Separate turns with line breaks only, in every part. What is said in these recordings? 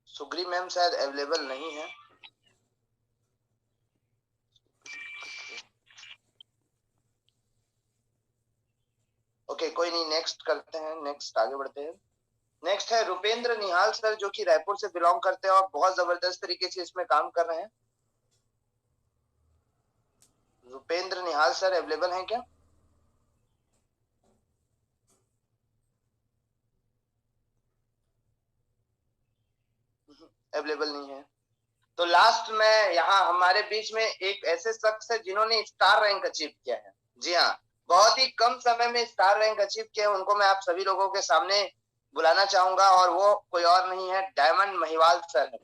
सुग्री ma'am शायद available नहीं है। ओके कोई नहीं, नेक्स्ट करते हैं, नेक्स्ट आगे बढ़ते हैं। नेक्स्ट है रुपेंद्र निहाल सर, जो कि रायपुर से बिलोंग करते हैं और बहुत जबरदस्त तरीके से इसमें काम कर रहे हैं। रुपेंद्र निहाल सर अवेलेबल हैं क्या? अवेलेबल नहीं है। तो लास्ट में यहाँ हमारे बीच में एक ऐसे शख्स है जिन्होंने स्टार रैंक अचीव किया है। जी हाँ, बहुत ही कम समय में स्टार रैंक अचीव किया है। उनको मैं आप सभी लोगों के सामने बुलाना चाहूंगा और वो कोई और नहीं है, डायमंड महिवाल सर है,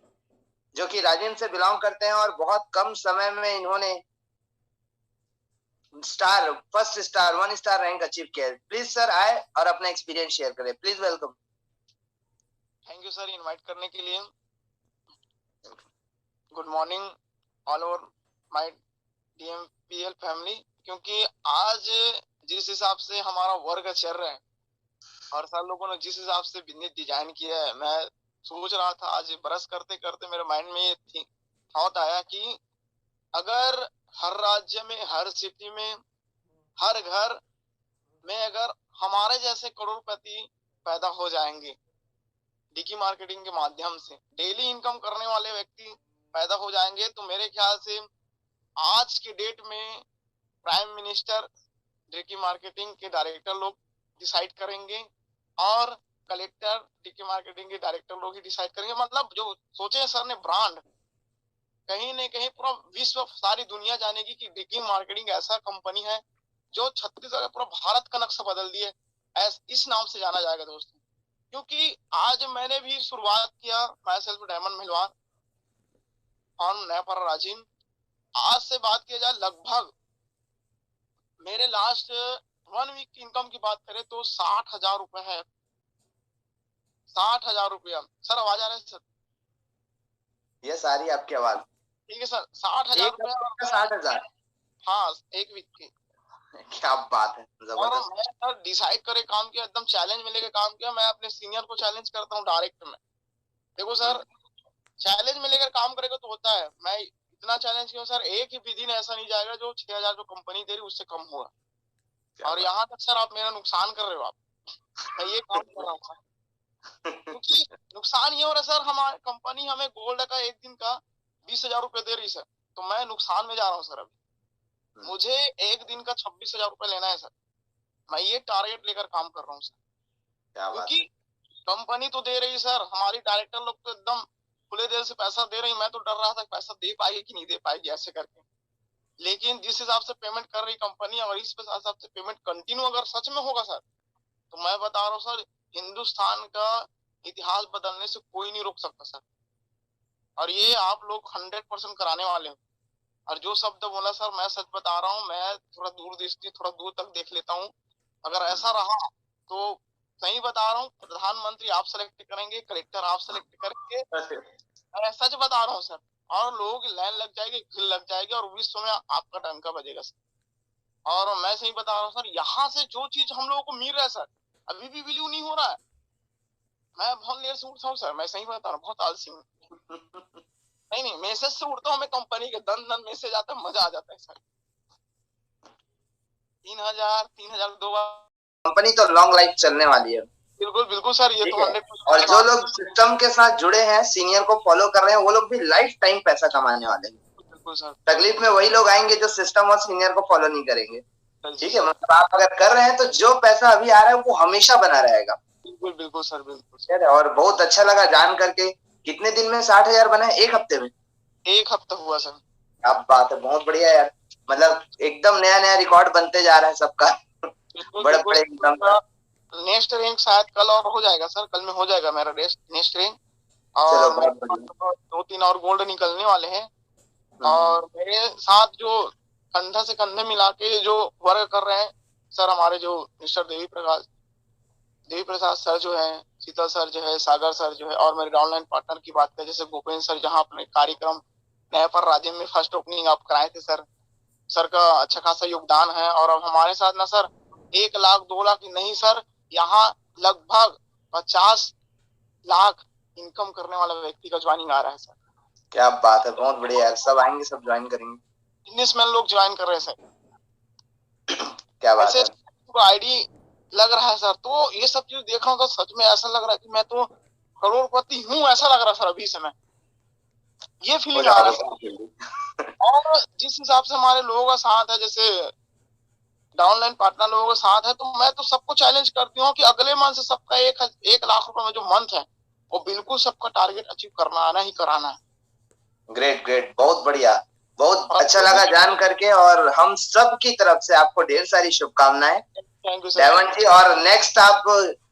जो कि राजिम से बिलोंग करते हैं और बहुत कम समय में इन्होंने first star 1 star rank achieve किया है। प्लीज सर आए और अपना एक्सपीरियंस शेयर करें। Please welcome.
Thank you sir invite करने के लिए। Good morning all over my DMPL family. क्योंकि आज जिस हिसाब से हमारा वर्क चल रहा है और सर लोगों ने जिस हिसाब से बिजनेस डिजाइन किया है, मैं सोच रहा था आज ब्रश करते करते मेरे माइंड में ये थॉट आया कि अगर हर राज्य में, हर सिटी में, हर घर में अगर हमारे जैसे करोड़पति पैदा हो जाएंगे डिगी मार्केटिंग के माध्यम से, डेली इनकम करने वाले व्यक्ति पैदा हो जाएंगे, तो मेरे ख्याल से आज की डेट में प्राइम मिनिस्टर डिगी मार्केटिंग के डायरेक्टर लोग डिसाइड करेंगे और कलेक्टर डिगी मार्केटिंग के डायरेक्टर लोग ही डिसाइड करेंगे। मतलब जो सोचे सर ने ब्रांड कहीं न कहीं पूरा विश्व, सारी दुनिया जानेगी कि डिगी मार्केटिंग ऐसा कंपनी है जो छत्तीसगढ़, पूरा भारत का नक्शा बदल दिए, इस नाम से जाना जाएगा दोस्तों। क्योंकि आज मैंने भी शुरुआत किया माई सेल्फ डायमंड महिलवान ऑन नया राजीन। आज से बात किया जाए लगभग मेरे लास्ट 1 वीक की इनकम की बात करें तो 60,000 रुपए है। 60,000 रुपया। सर आवाज आ रहा है सर?
यस आ रही है आपकी आवाज।
ठीक है सर, 60,000 रुपया।
60,000?
हाँ, एक वीक की।
क्या बात है, जबरदस्त।
मैं सर डिसाइड करे काम किया, एकदम चैलेंज में लेके काम किया। मैं अपने सीनियर को चैलेंज करता हूँ डायरेक्ट में, देखो सर चैलेंज में लेकर काम करेगा तो होता है। मैं इतना चैलेंज किया सर, एक ही भी दिन ऐसा नहीं जाएगा जो 6,000 जो कंपनी दे रही उससे कम होगा। और यहाँ तक सर आप मेरा नुकसान कर रहे हो। मैं ये काम कर रहा हूँ सर, क्योंकि नुकसान ये हो रहा है सर, हमारी कंपनी हमें गोल्ड का एक दिन का 20,000 रुपए दे रही सर, तो मैं नुकसान में जा रहा हूँ सर। अभी मुझे एक दिन का 26,000 रुपए लेना है सर। मैं ये टारगेट लेकर काम कर रहा हूँ सर, क्योंकि कंपनी तो दे रही सर, हमारी डायरेक्टर लोग तो एकदम खुले दिल से पैसा दे रही। मैं तो डर रहा था पैसा दे पाएगी कि नहीं दे पाएगी ऐसे करके, लेकिन जिस हिसाब से पेमेंट कर रही कंपनी और इस हिसाब से पेमेंट कंटिन्यू अगर सच में होगा सर, तो मैं बता रहा हूँ सर, हिंदुस्तान का इतिहास बदलने से कोई नहीं रोक सकता सर। और ये आप लोग 100% कराने वाले हो। और जो शब्द बोला सर, मैं सच बता रहा हूँ, मैं थोड़ा दूरदृष्टि, थोड़ा दूर तक देख लेता हूँ। अगर ऐसा रहा तो सही बता रहा हूँ, प्रधानमंत्री आप सेलेक्ट करेंगे, कलेक्टर आप सेलेक्ट करेंगे, मैं सच बता रहा हूँ सर। और लोगों की लाइन लग जाएगी, खिल लग जाएगी और विश्व में आपका डंका बजेगा सर। और मैं सही बता रहा हूँ सर, यहाँ से जो चीज हम लोगों को मिल रहा है सर, अभी भी बिलीव नहीं हो रहा है। मैं बहुत देर से उठता हूँ सर, मैं सही बता रहा हूँ, बहुत आलसी हूँ। नहीं, मैसेज से उठता हूँ मैं, कंपनी के दन मैसेज आता है, मजा आ जाता है सर। 3,000 2
कंपनी तो लॉन्ग लाइफ चलने वाली है।
बिल्कुल बिल्कुल सर, ये तो 100%।
और जो लोग सिस्टम के साथ जुड़े हैं, सीनियर को फॉलो कर रहे हैं, वो लोग भी लाइफ टाइम पैसा कमाने वाले हैं।
बिल्कुल सर।
तकलीफ में वही लोग आएंगे जो सिस्टम और सीनियर को फॉलो नहीं करेंगे। ठीक है, मतलब आप अगर कर रहे हैं तो जो पैसा अभी आ रहा है वो हमेशा बना रहेगा।
बिल्कुल बिल्कुल सर, बिल्कुल।
और बहुत अच्छा लगा जान करके। कितने दिन में 60,000 बना है? 1 हफ्ते में?
1 हफ्ता हुआ सर।
अब बात है, बहुत बढ़िया यार। मतलब एकदम नया नया रिकॉर्ड बनते जा रहा है सबका। बड़े बड़े एकदम।
नेक्स्ट रैंक शायद कल और हो जाएगा सर, कल में हो जाएगा मेरा नेक्स्ट रैंक। और 2-3 और गोल्ड निकलने वाले हैं। और मेरे साथ जो कंधा से कंधे मिला के जो वर्क कर रहे हैं सर, हमारे जो मिस्टर देवी प्रसाद सर जो है, शीतल सर जो है, सागर सर जो है, और मेरे ऑनलाइन पार्टनर की बात करें जैसे भूपेंद्र सर, जहाँ अपने कार्यक्रम नया पर राज्य में फर्स्ट ओपनिंग आप कराए थे सर, सर का अच्छा खासा योगदान है। और अब हमारे साथ ना सर 1 लाख 2 लाख नहीं सर, यहाँ लगभग 50 लाख इनकम करने वाला व्यक्ति का ज्वाइनिंग आ रहा है सर।
क्या बात है, बहुत बढ़िया यार, सब आएंगे, सब ज्वाइन करेंगे,
बिजनेसमैन लोग ज्वाइन कर रहे हैं सर।
क्या बात है।
आईडी लग रहा है सर। तो ये सब चीज देख रहा हूँ तो सच में ऐसा लग रहा है कि मैं तो करोड़पति हूँ, ऐसा लग रहा है सर अभी समय, ये फीलिंग आ रहा है। और जिस हिसाब से हमारे लोगों का साथ है, जैसे डाउनलाइन पार्टनर लोगों का साथ है, तो मैं तो सबको चैलेंज करती हूँ कि अगले मंथ से सबका 1 लाख रुपए में जो मंथ है वो बिल्कुल सबका टारगेट अचीव करना आना ही कराना है।
ग्रेट ग्रेट, बहुत बढ़िया, बहुत अच्छा लगा जान करके, और हम सब की तरफ से आपको ढेर सारी शुभकामनाएं।
थैंक यू
डेवन जी, और नेक्स्ट आप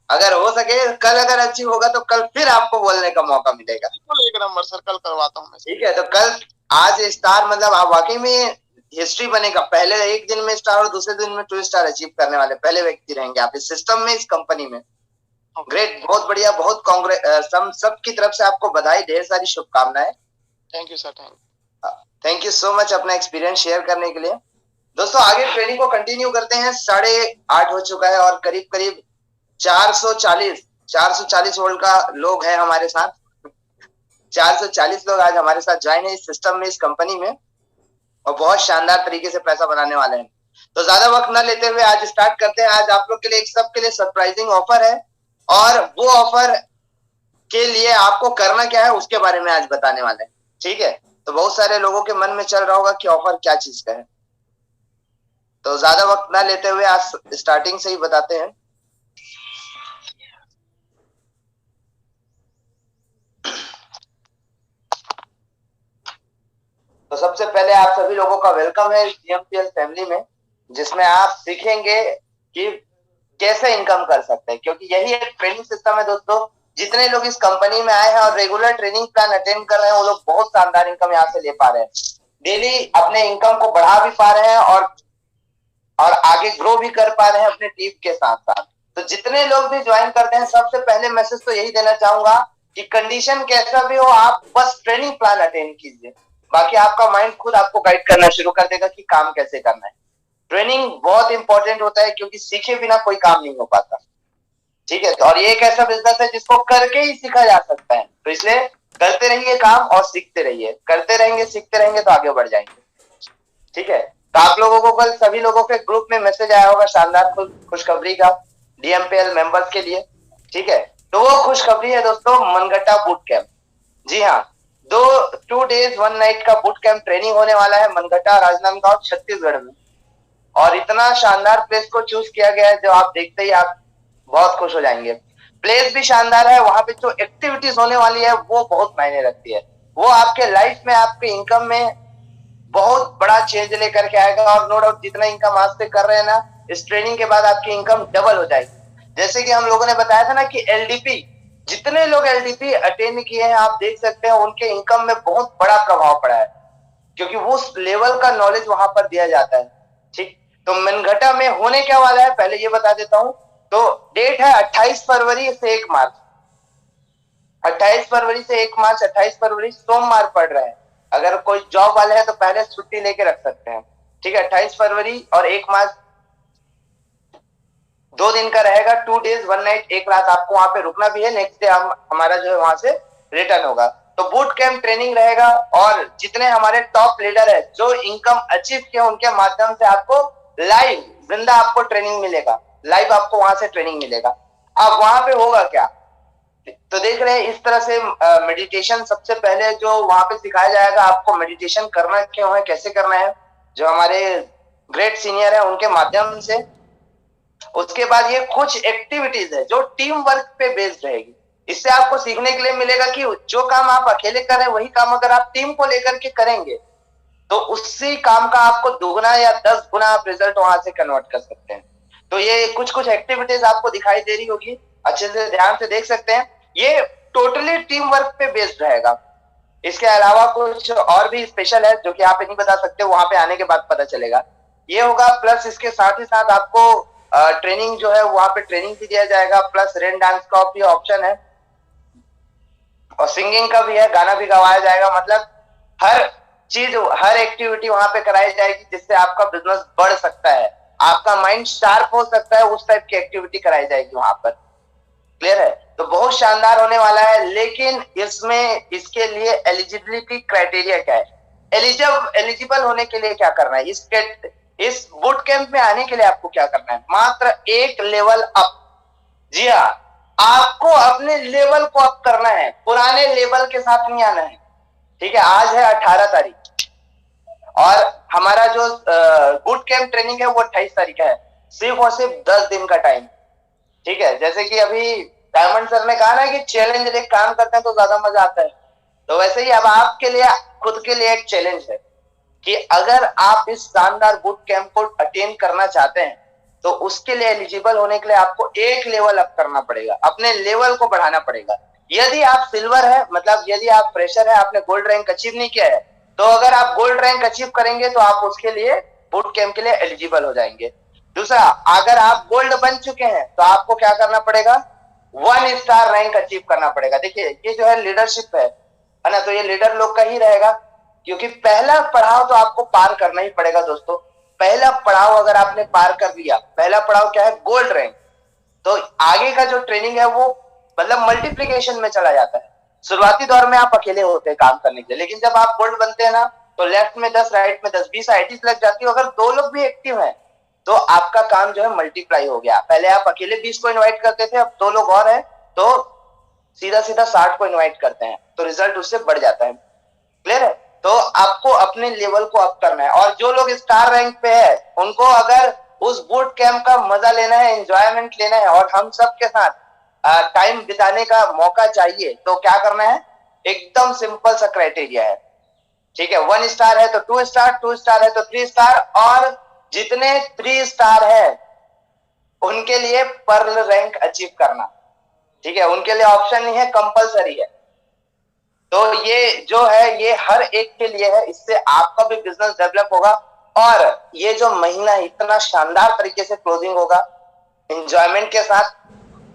अगर हो सके कल अगर अचीव होगा तो कल फिर आपको बोलने का मौका मिलेगा।
1 नंबर सर, कल करवाता हूँ।
ठीक है, तो कल आज स्टार मतलब आप वाकई में हिस्ट्री बनेगा, पहले एक दिन में स्टार और दूसरे दिन में 2 स्टार अचीव करने वाले पहले व्यक्ति रहेंगे आप इस सिस्टम में, इस कंपनी में। ग्रेट, बहुत बढ़िया, बहुत कांग्रेस, हम सब की तरफ से आपको बधाई, ढेर सारी शुभकामनाएं।
Thank you sir,
thank you so much अपना एक्सपीरियंस शेयर करने के लिए। दोस्तों आगे ट्रेनिंग को कंटिन्यू करते हैं, 8:30 हो चुका है और करीब करीब 440 वोल्ट का लोग है हमारे साथ। 440 लोग आज हमारे साथ ज्वाइन है इस सिस्टम में, इस कंपनी में, और बहुत शानदार तरीके से पैसा बनाने वाले हैं। तो ज्यादा वक्त न लेते हुए आज स्टार्ट करते हैं। आज आप लोग के लिए, सब के लिए सरप्राइजिंग ऑफर है, और वो ऑफर के लिए आपको करना क्या है उसके बारे में आज बताने वाले हैं। ठीक है, तो बहुत सारे लोगों के मन में चल रहा होगा कि ऑफर क्या चीज का है, तो ज्यादा वक्त ना लेते हुए आज स्टार्टिंग से ही बताते हैं। तो सबसे पहले आप सभी लोगों का वेलकम है इस डीएमपीएल फैमिली में, जिसमें आप सीखेंगे कि कैसे इनकम कर सकते हैं, क्योंकि यही एक ट्रेनिंग सिस्टम है दोस्तों। जितने लोग इस कंपनी में आए हैं और रेगुलर ट्रेनिंग प्लान अटेंड कर रहे हैं, वो लोग बहुत शानदार इनकम यहाँ से ले पा रहे हैं, डेली अपने इनकम को बढ़ा भी पा रहे हैं और आगे ग्रो भी कर पा रहे हैं अपने टीम के साथ साथ। तो जितने लोग भी ज्वाइन करते हैं, सबसे पहले मैसेज तो यही देना चाहूंगा कि कंडीशन कैसा भी हो, आप बस ट्रेनिंग प्लान अटेंड कीजिए, बाकी आपका माइंड खुद आपको गाइड करना शुरू कर देगा कि काम कैसे करना है। ट्रेनिंग बहुत इंपॉर्टेंट होता है, क्योंकि सीखे बिना कोई काम नहीं हो पाता। ठीक है, तो और ये एक ऐसा बिजनेस है जिसको करके ही सीखा जा सकता है, तो इसलिए करते रहिए काम और सीखते रहिए, करते रहेंगे सीखते रहेंगे तो आगे बढ़ जाएंगे। ठीक है, तो आप लोगों को कल सभी लोगों के ग्रुप में मैसेज आया होगा शानदार खुशखबरी का डीएमपीएल मेंबर्स के लिए। ठीक है, तो वो खुशखबरी है दोस्तों मनगट्टा बूट कैंप। जी हाँ, 2 days 1 night का बूट कैंप ट्रेनिंग होने वाला है मनगट्टा, राजनांदगांव, छत्तीसगढ़ में। और इतना शानदार प्लेस को चूज किया गया है, जो आप देखते ही आप बहुत खुश हो जाएंगे। प्लेस भी शानदार है, वहां पे जो एक्टिविटीज होने वाली है वो बहुत मायने रखती है, वो आपके लाइफ में, आपके इनकम में बहुत बड़ा चेंज लेकर के आएगा। और नो डाउट जितना इनकम आज से कर रहे हैं ना, इस ट्रेनिंग के बाद आपकी इनकम डबल हो जाएगी। जैसे कि हम लोगों ने बताया था ना कि एलडीपी, जितने लोग एलडीपी अटेंड किए हैं आप देख सकते हैं उनके इनकम में बहुत बड़ा प्रभाव पड़ा है, क्योंकि वो लेवल का नॉलेज वहां पर दिया जाता है। ठीक, तो मनगट्टा में होने क्या वाला है पहले ये बता देता हूं। तो डेट है 28 फरवरी से 1 मार्च। 28 फरवरी से 1 मार्च, 28 फरवरी सोमवार पड़ रहा है। अगर कोई जॉब वाले हैं तो पहले छुट्टी लेके रख सकते हैं। ठीक है, 28 फरवरी और 1 मार्च 2 दिन का रहेगा, 2 days 1 night, 1 रात आपको वहां पे रुकना भी है। नेक्स्ट डे हमारा जो है वहां से रिटर्न होगा। तो बूट कैंप ट्रेनिंग रहेगा, और जितने हमारे टॉप लीडर है जो इनकम अचीव किए, उनके माध्यम से आपको लाइव जिंदा आपको ट्रेनिंग मिलेगा, लाइव आपको वहां से ट्रेनिंग मिलेगा। अब वहां पे होगा क्या, तो देख रहे हैं इस तरह से मेडिटेशन सबसे पहले जो वहां पे सिखाया जाएगा आपको, मेडिटेशन करना क्यों है, कैसे करना है, जो हमारे ग्रेट सीनियर है उनके माध्यम से। उसके बाद ये कुछ एक्टिविटीज है जो टीम वर्क पे बेस्ड रहेगी। इससे आपको सीखने के लिए मिलेगा कि जो काम आप अकेले कर रहे हैं, वही काम अगर आप टीम को लेकर के करेंगे तो उसी काम का आपको 2 गुना या 10 गुना आप रिजल्ट वहां से कन्वर्ट कर सकते हैं। तो ये कुछ एक्टिविटीज आपको दिखाई दे रही होगी, अच्छे से ध्यान से देख सकते हैं। ये टोटली टीम वर्क पे बेस्ड रहेगा। इसके अलावा कुछ और भी स्पेशल है जो कि आप नहीं बता सकते, वहां पे आने के बाद पता चलेगा। ये होगा, प्लस इसके साथ ही साथ आपको ट्रेनिंग जो है वहां पे ट्रेनिंग भी दिया जाएगा, प्लस रेन डांस का भी ऑप्शन है, और सिंगिंग का भी है, गाना भी गवाया जाएगा। मतलब हर चीज, हर एक्टिविटी वहां पे कराई जाएगी जिससे आपका बिजनेस बढ़ सकता है, आपका माइंड शार्प हो सकता है, उस टाइप की एक्टिविटी कराई जाएगी वहां पर। क्लियर है? तो बहुत शानदार होने वाला है। लेकिन इसमें इसके लिए एलिजिबिलिटी क्राइटेरिया क्या है, एलिजिबल होने के लिए क्या करना है, इस बूट कैंप में आने के लिए आपको क्या करना है, मात्र एक लेवल अप। जी हाँ, आपको अपने लेवल को अप करना है, पुराने लेवल के साथ नहीं आना है। ठीक है, आज है 18 तारीख और हमारा जो बूट कैंप ट्रेनिंग है वो 28 तारीख है, सिर्फ और सिर्फ 10 दिन का टाइम। ठीक है, जैसे कि अभी डायमंड सर ने कहा ना कि चैलेंज लेके काम करते हैं तो ज्यादा मजा आता है, तो वैसे ही अब आपके लिए, खुद के लिए एक चैलेंज है कि अगर आप इस शानदार बूट कैंप को अटेंड करना चाहते हैं तो उसके लिए एलिजिबल होने के लिए आपको एक लेवल अप करना पड़ेगा, अपने लेवल को बढ़ाना पड़ेगा। यदि आप सिल्वर है, मतलब यदि आप फ्रेशर है, आपने गोल्ड रैंक अचीव नहीं किया है, तो अगर आप गोल्ड रैंक अचीव करेंगे तो आप उसके लिए बूट कैंप के लिए एलिजिबल हो जाएंगे। दूसरा, अगर आप गोल्ड बन चुके हैं तो आपको क्या करना पड़ेगा, 1 स्टार रैंक अचीव करना पड़ेगा। देखिए ये जो है लीडरशिप है ना, तो ये लीडर लोग का ही रहेगा, क्योंकि पहला पड़ाव तो आपको पार करना ही पड़ेगा दोस्तों। पहला पड़ाव अगर आपने पार कर लिया, पहला पड़ाव क्या है, गोल्ड रैंक, तो आगे का जो ट्रेनिंग है वो मतलब मल्टीप्लीकेशन में चला जाता है। शुरुआती दौर में आप अकेले होते हैं काम करने के लिए, लेकिन जब आप गोल्ड बनते हैं ना तो लेफ्ट में 10, राइट में 10, 20 आईटीज लग जाती है। अगर 2 लोग भी एक्टिव हैं तो आपका काम जो है मल्टीप्लाई हो गया। पहले आप अकेले 20 को इनवाइट करते थे, अब 2 लोग और हैं तो सीधा सीधा 60 को इनवाइट करते हैं, तो रिजल्ट उससे बढ़ जाता है। क्लियर है? तो आपको अपने लेवल को अप करना है। और जो लोग स्टार रैंक पे है उनको अगर उस बूट कैंप का मजा लेना है, एंजॉयमेंट लेना है और हम सब के साथ टाइम बिताने का मौका चाहिए, तो क्या करना है, एकदम सिंपल सा क्राइटेरिया है। ठीक है, 1 स्टार है तो 2 स्टार, 2 स्टार है तो 3 स्टार, और जितने 3 स्टार है उनके लिए पर्ल रैंक अचीव करना। ठीक है, उनके लिए ऑप्शन नहीं है, कंपलसरी है। तो ये जो है ये हर एक के लिए है, इससे आपका भी बिजनेस डेवलप होगा और ये जो महीना इतना शानदार तरीके से क्लोजिंग होगा, एंजॉयमेंट के साथ,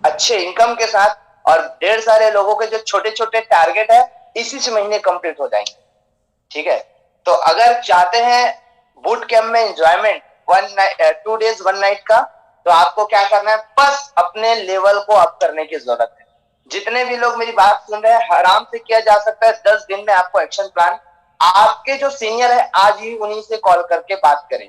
अच्छे इनकम के साथ, और ढेर सारे लोगों के जो छोटे छोटे टारगेट है इसी से महीने कंप्लीट हो जाएंगे। ठीक है, तो अगर चाहते हैं बूट कैंप में एंजॉयमेंट 2 डेज 1 नाइट का, तो आपको क्या करना है, बस अपने लेवल को अप करने की जरूरत है। जितने भी लोग मेरी बात सुन रहे हैं, आराम से किया जा सकता है। 10 दिन में आपको एक्शन प्लान, आपके जो सीनियर है आज ही उन्हीं से कॉल करके बात करें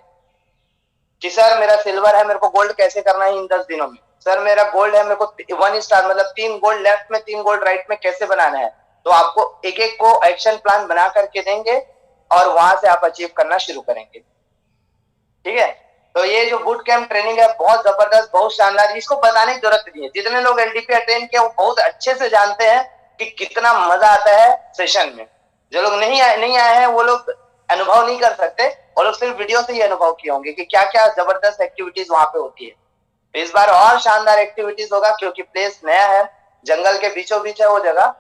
कि सर मेरा सिल्वर है, मेरे को गोल्ड कैसे करना है इन 10 दिनों में, सर मेरा गोल्ड है, मेरे को 1 स्टार मतलब 3 गोल्ड लेफ्ट में 3 गोल्ड राइट में कैसे बनाना है, तो आपको एक एक को एक्शन प्लान बना करके देंगे और वहां से आप अचीव करना शुरू करेंगे। ठीक है, तो ये जो बूट कैंप ट्रेनिंग है बहुत जबरदस्त, बहुत शानदार, इसको बताने की जरूरत नहीं है। जितने लोग एलडीपी अटेंड किया वो बहुत अच्छे से जानते हैं कि कितना मजा आता है सेशन में। जो लोग नहीं आए हैं वो लोग अनुभव नहीं कर सकते, वो लोग सिर्फ वीडियो से ही अनुभव किए होंगे कि क्या क्या जबरदस्त एक्टिविटीज वहां पे होती है। तो इस बार और शानदार एक्टिविटीज होगा, क्योंकि प्लेस नया है, जंगल के बीचों बीच है वो जगह,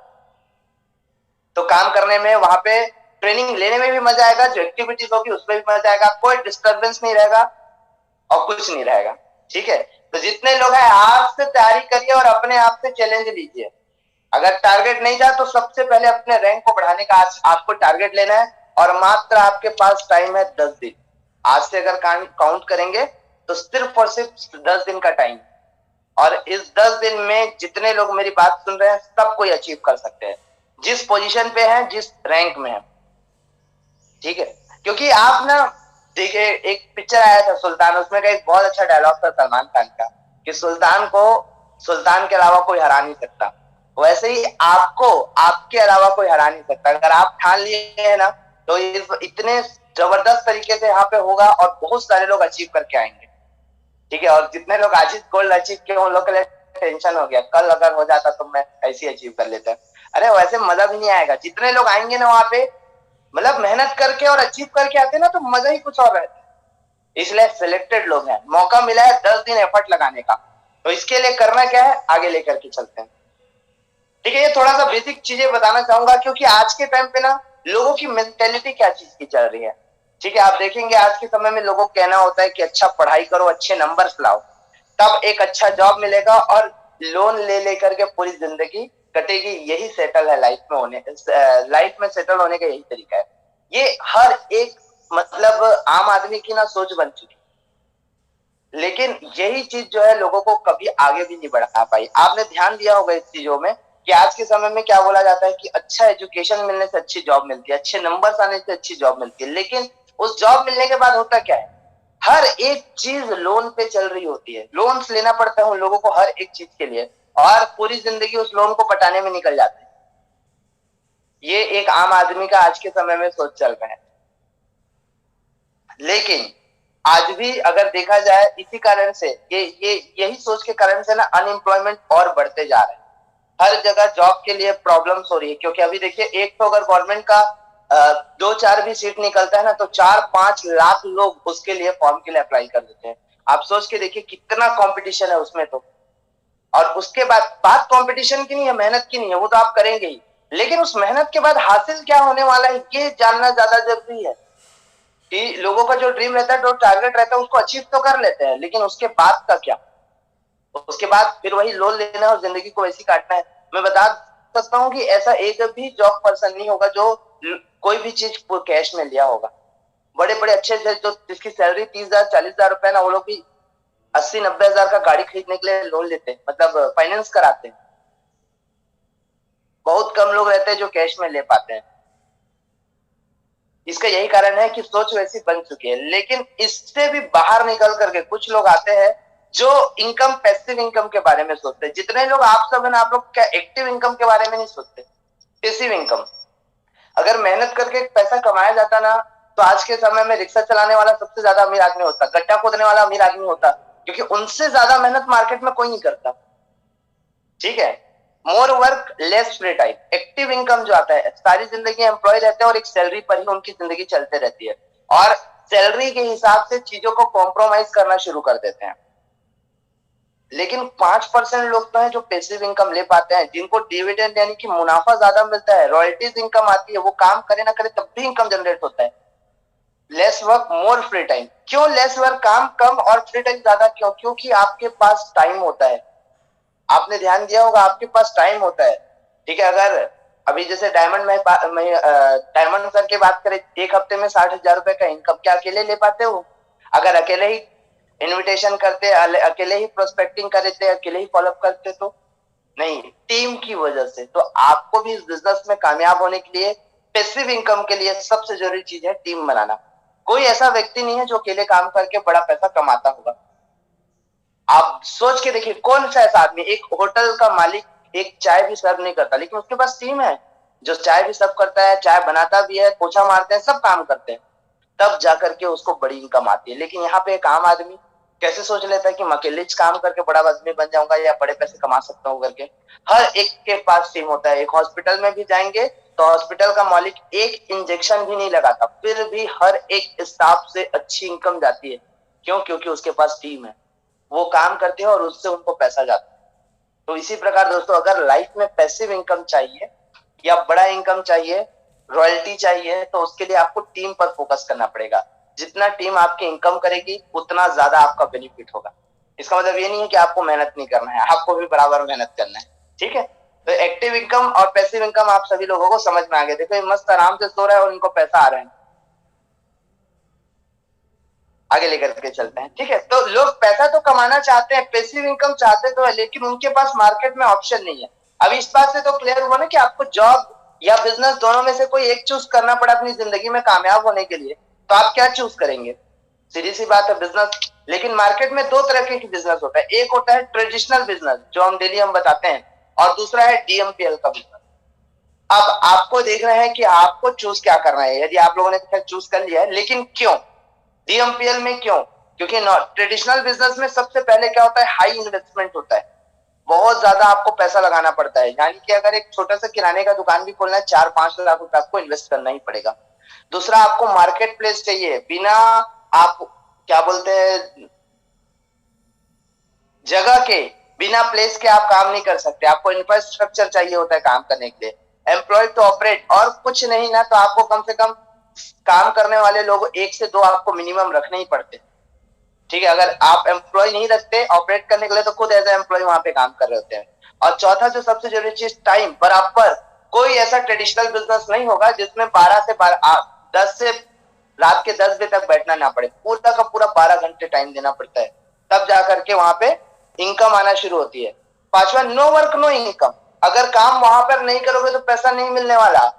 तो काम करने में, वहां पे ट्रेनिंग लेने में भी मजा आएगा, जो एक्टिविटीज होगी उसमें भी मजा आएगा, कोई डिस्टर्बेंस नहीं रहेगा और कुछ नहीं रहेगा। ठीक है, तो जितने लोग हैं आज से तैयारी करिए और अपने आप से चैलेंज लीजिए। अगर टारगेट नहीं था तो सबसे पहले अपने रैंक को बढ़ाने का आज आपको टारगेट लेना है, और मात्र आपके पास टाइम है 10 दिन। आज से अगर काउंट करेंगे तो सिर्फ और सिर्फ 10 दिन का टाइम, और इस 10 दिन में जितने लोग मेरी बात सुन रहे हैं सब कोई अचीव कर सकते हैं, जिस पोजीशन पे हैं, जिस रैंक में है। ठीक है, क्योंकि आप ना देखिए, एक पिक्चर आया था सुल्तान, उसमें का एक बहुत अच्छा डायलॉग था सलमान खान का कि सुल्तान को सुल्तान के अलावा कोई हरा नहीं सकता। वैसे ही आपको आपके अलावा कोई हरा नहीं सकता। अगर आप ठान लिए हैं ना तो इतने जबरदस्त तरीके से यहाँ पे होगा और बहुत सारे लोग अचीव करके आएंगे। ठीक है, और जितने लोग आज गोल्ड अचीव किए उन लोग के लिए टेंशन हो गया, कल अगर हो जाता तो मैं ऐसे अचीव कर लेता। अरे वैसे मजा भी नहीं आएगा। जितने लोग आएंगे ना वहां पे, मतलब मेहनत करके और अचीव करके आते ना, तो मजा ही कुछ और रहता है। इसलिए सिलेक्टेड लोग हैं, मौका मिला है 10 दिन एफर्ट लगाने का, तो इसके लिए करना क्या है, आगे लेकर के चलते हैं। ठीक है, ये थोड़ा सा बेसिक चीजें बताना चाहूंगा, क्योंकि आज के टाइम पे ना लोगों की मेंटेलिटी क्या चीज की चल रही है। ठीक है, आप देखेंगे आज के समय में लोगों को कहना होता है कि अच्छा पढ़ाई करो, अच्छे नंबर्स लाओ, तब एक अच्छा जॉब मिलेगा और लोन ले लेकर के पूरी जिंदगी कटेगी। यही सेटल है लाइफ में, लाइफ में सेटल होने का यही तरीका है। ये हर एक मतलब आम आदमी की ना सोच बन चुकी। लेकिन यही चीज जो है लोगों को कभी आगे भी नहीं बढ़ा पाई। आपने ध्यान दिया होगा इस चीजों में कि आज के समय में क्या बोला जाता है कि अच्छा एजुकेशन मिलने से अच्छी जॉब मिलती है, अच्छे नंबर्स आने से अच्छी जॉब मिलती है। लेकिन उस जॉब मिलने के बाद होता क्या है, हर एक चीज लोन पे चल रही होती है, लोन्स लेना पड़ता है उन लोगों को हर एक चीज के लिए, और पूरी जिंदगी उस लोन को पटाने में निकल जाते हैं। ये एक आम आदमी का आज के समय में सोच चल रहा है। लेकिन आज भी अगर देखा जाए इसी कारण से ये यही सोच के कारण से ना अनएम्प्लॉयमेंट और बढ़ते जा रहे हैं। हर जगह जॉब के लिए प्रॉब्लम्स हो रही है, क्योंकि अभी देखिए एक तो अगर गवर्नमेंट का 2-4 भी सीट निकलता है ना तो 4-5 लाख लोग उसके लिए फॉर्म के लिए अप्लाई कर देते हैं। आप सोच के देखिए कितना कंपटीशन है उसमें तो। और उसके बाद बात कंपटीशन की नहीं है, मेहनत की नहीं है, वो तो आप करेंगे ही, लेकिन उस मेहनत के बाद हासिल क्या होने वाला है ये जानना ज्यादा जरूरी है। कि लोगों का जो ड्रीम रहता है, जो टारगेट रहता है उसको अचीव तो कर लेते हैं, लेकिन उसके बाद का क्या, उसके बाद फिर वही लोन लेना और जिंदगी को वैसी काटना है। मैं बता सकता हूँ कि ऐसा एक भी जॉब पर्सन नहीं होगा जो कोई भी चीज कैश में लिया होगा। बड़े बड़े अच्छे से जो जिसकी सैलरी 30,000-40,000 रुपए ना, वो लोग भी 80-90 हजार का गाड़ी खरीदने के लिए लोन लेते हैं, मतलब फाइनेंस कराते हैं। बहुत कम लोग रहते हैं जो कैश में ले पाते हैं। इसका यही कारण है कि सोच वैसी बन चुकी है। लेकिन इससे भी बाहर निकल करके कुछ लोग आते हैं जो इनकम, पैसिव इनकम के बारे में सोचते हैं। जितने लोग आप सब है ना, आप लोग क्या एक्टिव इनकम के बारे में नहीं सोचते, पैसिव इनकम। अगर मेहनत करके पैसा कमाया जाता ना तो आज के समय में रिक्शा चलाने वाला सबसे ज्यादा अमीर आदमी होता, गड्ढा खोदने वाला अमीर आदमी होता, क्योंकि उनसे ज्यादा मेहनत मार्केट में कोई नहीं करता। ठीक है, more work less free time, active income जो आता है, सारी जिंदगी एम्प्लॉय रहते हैं और एक सैलरी पर ही उनकी जिंदगी चलते रहती है, और सैलरी के हिसाब से चीजों को कॉम्प्रोमाइज करना शुरू कर देते हैं। लेकिन 5% लोग तो हैं जो पैसिव इनकम ले पाते हैं, जिनको डिविडेंड यानी कि मुनाफा ज्यादा मिलता है, रॉयल्टीज इनकम आती है, वो काम करे ना करे तब भी इनकम जनरेट होता है। Lace work more free time, क्यों लेस वर्क, काम कम और फ्री टाइम ज्यादा क्यों? क्योंकि आपके पास टाइम होता है। आपने ध्यान दिया होगा आपके पास टाइम होता है। ठीक है, अगर अभी जैसे डायमंड सर की बात करें, एक हफ्ते में 60,000 रुपए का इनकम क्या अकेले ले पाते हो? अगर अकेले ही इनविटेशन करते, अकेले ही प्रोस्पेक्टिंग करते, अकेले ही फॉलोअप करते तो नहीं, टीम की वजह से। तो आपको भी इस बिजनेस में कामयाब होने के लिए, पैसिव इनकम के लिए सबसे जरूरी चीज है टीम बनाना। कोई ऐसा व्यक्ति नहीं है जो अकेले काम करके बड़ा पैसा कमाता होगा। आप सोच के देखिए कौन सा ऐसा आदमी, एक होटल का मालिक एक चाय भी सर्व नहीं करता, लेकिन उसके पास टीम है जो चाय भी सर्व करता है, चाय बनाता भी है, पोछा मारते हैं, सब काम करते हैं, तब जाकर के उसको बड़ी इनकम आती है। लेकिन यहाँ पे एक आम आदमी कैसे सोच लेता है कि मैं अकेले काम करके बड़ा आदमी बन जाऊंगा या बड़े पैसे कमा सकता हूँ करके। हर एक के पास टीम होता है। एक हॉस्पिटल में भी जाएंगे तो हॉस्पिटल का मालिक एक इंजेक्शन भी नहीं लगाता, फिर भी हर एक स्टाफ से अच्छी इनकम जाती है। क्यों? क्योंकि उसके पास टीम है, वो काम करते हैं और उससे उनको पैसा जाता है। तो इसी प्रकार दोस्तों, अगर लाइफ में पैसिव इनकम चाहिए या बड़ा इनकम चाहिए, रॉयल्टी चाहिए, तो उसके लिए आपको टीम पर फोकस करना पड़ेगा। जितना टीम आपकी इनकम करेगी उतना ज्यादा आपका बेनिफिट होगा। इसका मतलब ये नहीं है कि आपको मेहनत नहीं करना है, आपको भी बराबर मेहनत करना है। ठीक है, तो एक्टिव इनकम और पैसिव इनकम आप सभी लोगों को समझ में आ गया। देखो ये मस्त आराम से सो रहा है और इनको पैसा आ रहा है। आगे लेकर के चलते हैं। ठीक है, तो लोग पैसा तो कमाना चाहते हैं, पैसिव इनकम चाहते तो है, लेकिन उनके पास मार्केट में ऑप्शन नहीं है। अब इस बात से तो क्लियर हुआ ना कि आपको जॉब या बिजनेस दोनों में से कोई एक चूज करना पड़ा अपनी जिंदगी में कामयाब होने के लिए, तो आप क्या चूज करेंगे? सीधी सी बात है, बिजनेस। लेकिन मार्केट में दो तरह के बिजनेस होता है, एक होता है ट्रेडिशनल बिजनेस जो हम डेली हम बताते हैं, और दूसरा है डीएमपीएल का बिजनेस। अब आपको देखना है कि आपको चूज क्या करना है। यदि आप लोगों ने चूज कर लिया है, लेकिन क्यों डीएमपीएल में? क्यों? क्योंकि ट्रेडिशनल बिजनेस में सबसे पहले क्या होता है, हाई इन्वेस्टमेंट होता है, बहुत ज्यादा आपको पैसा लगाना पड़ता है। यानी कि अगर एक छोटा सा किराने का दुकान भी खोलना है, 4-5 लाख रुपए आपको इन्वेस्ट करना ही पड़ेगा। दूसरा, आपको मार्केट प्लेस चाहिए, बिना आप क्या बोलते हैं जगह के, बिना प्लेस के आप काम नहीं कर सकते। आपको इंफ्रास्ट्रक्चर चाहिए होता है काम करने के लिए, एम्प्लॉय टू ऑपरेट, और कुछ नहीं ना तो आपको कम से कम काम करने वाले लोग 1 से 2 आपको मिनिमम रखने ही पड़ते। ठीक है, अगर आप एम्प्लॉय नहीं रखते ऑपरेट करने के लिए तो खुद एज एम्प्लॉय वहां पे काम कर रहे होते हैं। और चौथा जो सबसे जरूरी चीज, टाइम बराबर। कोई ऐसा ट्रेडिशनल बिजनेस नहीं होगा जिसमें 12 से 10 से रात के 10 बजे तक बैठना ना पड़े, पूरा का पूरा 12 घंटे टाइम देना पड़ता है, तब जा करके वहां पे इनकम आना शुरू होती है। पांचवा, नो वर्क नो इनकम। अगर काम वहां पर नहीं करोगे तो पैसा नहीं मिलने वाला।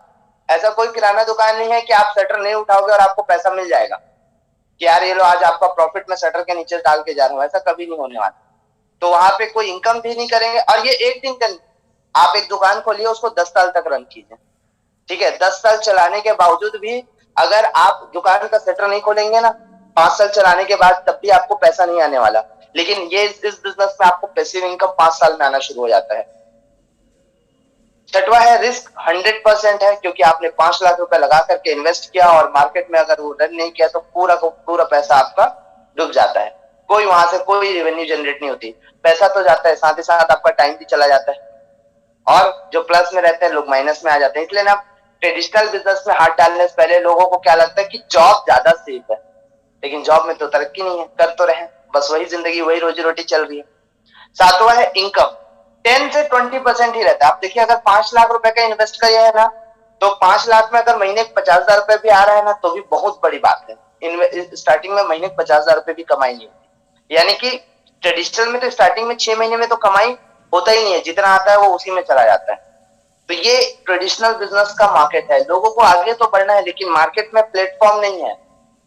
ऐसा कोई किराना दुकान नहीं है कि आप शटर नहीं उठाओगे और आपको पैसा मिल जाएगा कि यार ये लो आज आपका प्रॉफिट मैं शटर के नीचे डाल के जा रहा हूँ, ऐसा कभी नहीं होने वाला। तो वहां पे कोई इनकम भी नहीं करेंगे। और ये एक दिन का, आप एक दुकान खोलिए उसको 10 साल तक रन कीजिए, ठीक है। 10 साल चलाने के बावजूद भी अगर आप दुकान का शटर नहीं खोलेंगे ना, 5 साल चलाने के बाद तब भी आपको पैसा नहीं आने वाला। लेकिन ये इस बिजनेस में आपको पैसिव इनकम 5 साल में आना शुरू हो जाता है। छठवा है रिस्क 100% है, क्योंकि आपने 5 लाख रुपए लगा करके इन्वेस्ट किया और मार्केट में अगर वो रन नहीं किया तो पूरा का पूरा पैसा आपका डूब जाता है। कोई वहां से कोई रेवेन्यू जनरेट नहीं होती, पैसा तो जाता है, साथ ही साथ आपका टाइम भी चला जाता है, और जो प्लस में रहते हैं लोग माइनस में आ जाते हैं। इसलिए ना ट्रेडिशनल बिजनेस में हाथ डालने से पहले लोगों को क्या लगता है कि जॉब ज्यादा सेफ है, लेकिन जॉब में तो तरक्की नहीं है, कर तो रहे बस वही जिंदगी, वही रोजी रोटी चल रही है। सातवां है इनकम, 10 से 20% ही रहता है। आप देखिए अगर 5 लाख रुपए का इन्वेस्ट किया है ना, तो 5 लाख में अगर महीने 50,000 रुपए भी आ रहा है ना, तो भी बहुत बड़ी बात है। स्टार्टिंग में महीने 50,000 रुपए भी कमाई नहीं होती, यानी कि ट्रेडिशनल में तो स्टार्टिंग में 6 महीने में तो कमाई होता ही नहीं है, जितना आता है वो उसी में चला जाता है। तो ये ट्रेडिशनल बिजनेस का मार्केट है, लोगों को आगे तो बढ़ना है लेकिन मार्केट में प्लेटफॉर्म नहीं है।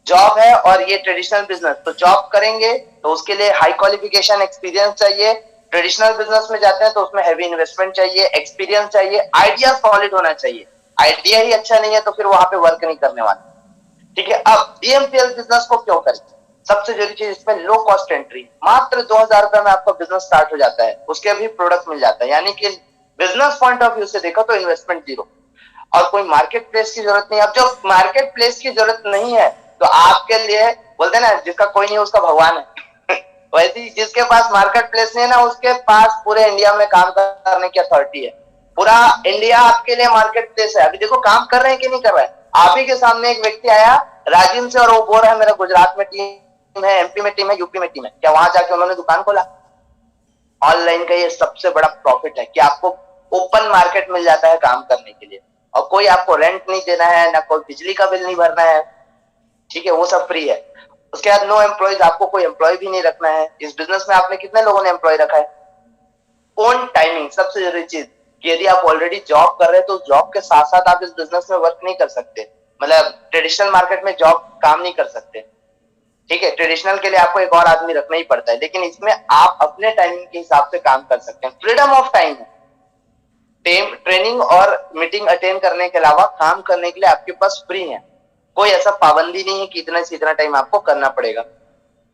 जॉब है और ये ट्रेडिशनल बिजनेस, तो जॉब करेंगे तो उसके लिए हाई क्वालिफिकेशन एक्सपीरियंस चाहिए। ट्रेडिशनल बिजनेस में जाते हैं तो उसमें हैवी इन्वेस्टमेंट चाहिए, एक्सपीरियंस चाहिए, आइडिया सॉलिड होना चाहिए। आइडिया ही अच्छा नहीं है तो फिर वहां पे वर्क नहीं करने वाला, ठीक है। अब बीएमपीएल बिजनेस को क्यों करें? सबसे जरूरी चीज इसमें लो कॉस्ट एंट्री, मात्र 2,000 रुपए में आपका बिजनेस स्टार्ट हो जाता है, उसके भी प्रोडक्ट मिल जाता है। यानी कि बिजनेस पॉइंट ऑफ व्यू से देखो तो इन्वेस्टमेंट जीरो, और कोई मार्केट प्लेस की जरूरत नहीं। अब जो मार्केट प्लेस की जरूरत नहीं है तो आपके लिए बोलते हैं ना, जिसका कोई नहीं उसका भगवान है वैसे ही जिसके पास मार्केट प्लेस नहीं है ना, उसके पास पूरे इंडिया में काम करने की अथॉरिटी है। पूरा इंडिया आपके लिए मार्केट प्लेस है। अभी देखो काम कर रहे हैं कि नहीं कर रहे हैं। आप ही के सामने एक व्यक्ति आया राजीव से और वो बोल रहा है मेरा गुजरात में टीम है, एमपी में टीम है, यूपी में टीम है। क्या वहां जाके उन्होंने दुकान खोला? ऑनलाइन का ये सबसे बड़ा प्रॉफिट है कि आपको ओपन मार्केट मिल जाता है काम करने के लिए, और कोई आपको रेंट नहीं देना है, ना कोई बिजली का बिल नहीं भरना है, ठीक है, वो सब फ्री है। उसके बाद नो एम्प्लॉयज, आपको कोई एम्प्लॉय भी नहीं रखना है। इस बिजनेस में आपने कितने लोगों ने एम्प्लॉय रखा है? ओन टाइमिंग, सबसे जरूरी चीज कि यदि आप ऑलरेडी जॉब कर रहे हैं तो जॉब के साथ साथ आप इस बिजनेस में वर्क नहीं कर सकते, मतलब ट्रेडिशनल मार्केट में जॉब काम नहीं कर सकते, ठीक है। ट्रेडिशनल के लिए आपको एक और आदमी रखना ही पड़ता है, लेकिन इसमें आप अपने टाइमिंग के हिसाब से काम कर सकते हैं। फ्रीडम ऑफ टाइम है, ट्रेनिंग और मीटिंग अटेंड करने के अलावा काम करने के लिए आपके पास फ्री है, कोई ऐसा पाबंदी नहीं है कि इतना से इतना टाइम आपको करना पड़ेगा,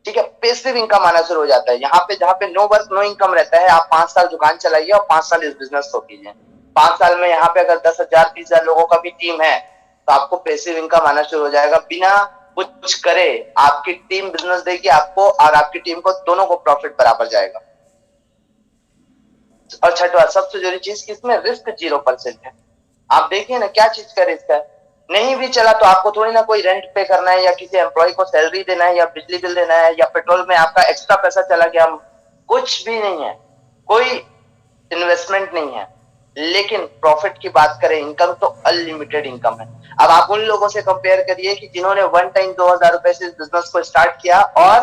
ठीक है। पैसिव इनकम आना शुरू हो जाता है यहाँ पे, जहाँ पे नो वर्क नो इनकम रहता है। आप 5 साल दुकान चलाइए और 5 साल इस बिजनेस को कीजिए। 5 साल में यहाँ पे अगर 10,000 20,000 लोगों का भी टीम है तो आपको पैसिव इनकम आना शुरू हो जाएगा। बिना कुछ करे आपकी टीम बिजनेस देगी आपको, और आपकी टीम को, दोनों को प्रॉफिट बराबर जाएगा। और छठवा सबसे जरूरी चीज कि इसमें रिस्क 0% है। आप देखिए ना क्या चीज का रिस्क है, नहीं भी चला तो आपको थोड़ी ना कोई रेंट पे करना है, या किसी एम्प्लॉय को सैलरी देना है, या बिजली बिल देना है, या पेट्रोल में आपका एक्स्ट्रा पैसा चला गया, कुछ भी नहीं है, कोई इन्वेस्टमेंट नहीं है। लेकिन प्रॉफिट की बात करें, इनकम तो अनलिमिटेड इनकम है। अब आप उन लोगों से कंपेयर करिए कि जिन्होंने वन टाइम 2,000 रुपए से इस बिजनेस को स्टार्ट किया और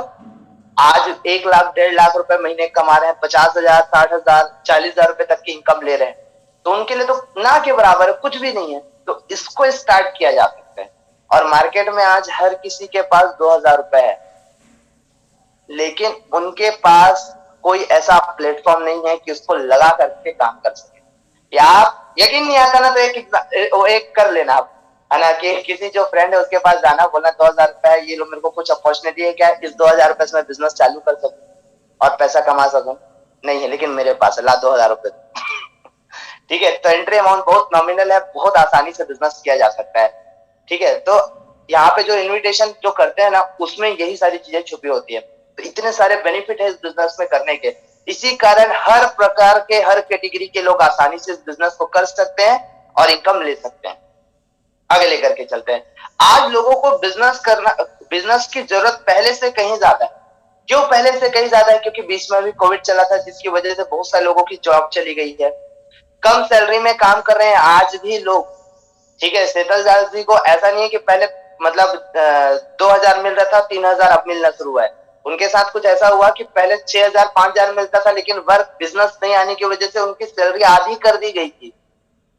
आज 1 लाख 1.5 लाख रुपए महीने कमा रहे हैं, 50,000 60,000 40,000 रुपए तक की इनकम ले रहे हैं, तो उनके लिए तो ना के बराबर है, कुछ भी नहीं है। तो इसको स्टार्ट किया जा सकता है। और मार्केट में आज हर किसी के पास 2,000 रुपए है, लेकिन उनके पास कोई ऐसा प्लेटफॉर्म नहीं है कि उसको लगा करके काम कर सके। या आप यकीन नहीं आता ना तो एक कर लेना आप, है ना, कि किसी जो फ्रेंड है उसके पास जाना, बोलना 2,000 रुपए है, ये लो मेरे को कुछ अपॉर्चुनिटी है क्या, इस 2,000 रुपए से मैं बिजनेस चालू कर सकूं और पैसा कमा सकूं? नहीं है, लेकिन मेरे पास है, ला 2,000 रुपए ठीक है। तो एंट्री अमाउंट बहुत नॉमिनल है, बहुत आसानी से बिजनेस किया जा सकता है, ठीक है। तो यहाँ पे जो इन्विटेशन जो करते हैं ना, उसमें यही सारी चीजें छुपी होती है। तो इतने सारे बेनिफिट है इस बिजनेस में करने के, इसी कारण हर प्रकार के, हर कैटेगरी के लोग आसानी से इस बिजनेस को कर सकते हैं और इनकम ले सकते हैं। आगे लेकर के चलते हैं। आज लोगों को बिजनेस करना, बिजनेस की जरूरत पहले से कहीं ज्यादा है। क्यों पहले से कहीं ज्यादा है? क्योंकि बीच में भी कोविड चला था, जिसकी वजह से बहुत सारे लोगों की जॉब चली गई है, कम सैलरी में काम कर रहे हैं आज भी लोग, ठीक है। सेठल दास जी को ऐसा नहीं है कि पहले मतलब 2,000 मिल रहा था, 3,000 अब मिलना शुरू हुआ है। उनके साथ कुछ ऐसा हुआ कि पहले 6,000 5,000 मिलता था, लेकिन वर्क बिजनेस नहीं आने की वजह से उनकी सैलरी आधी कर दी गई थी।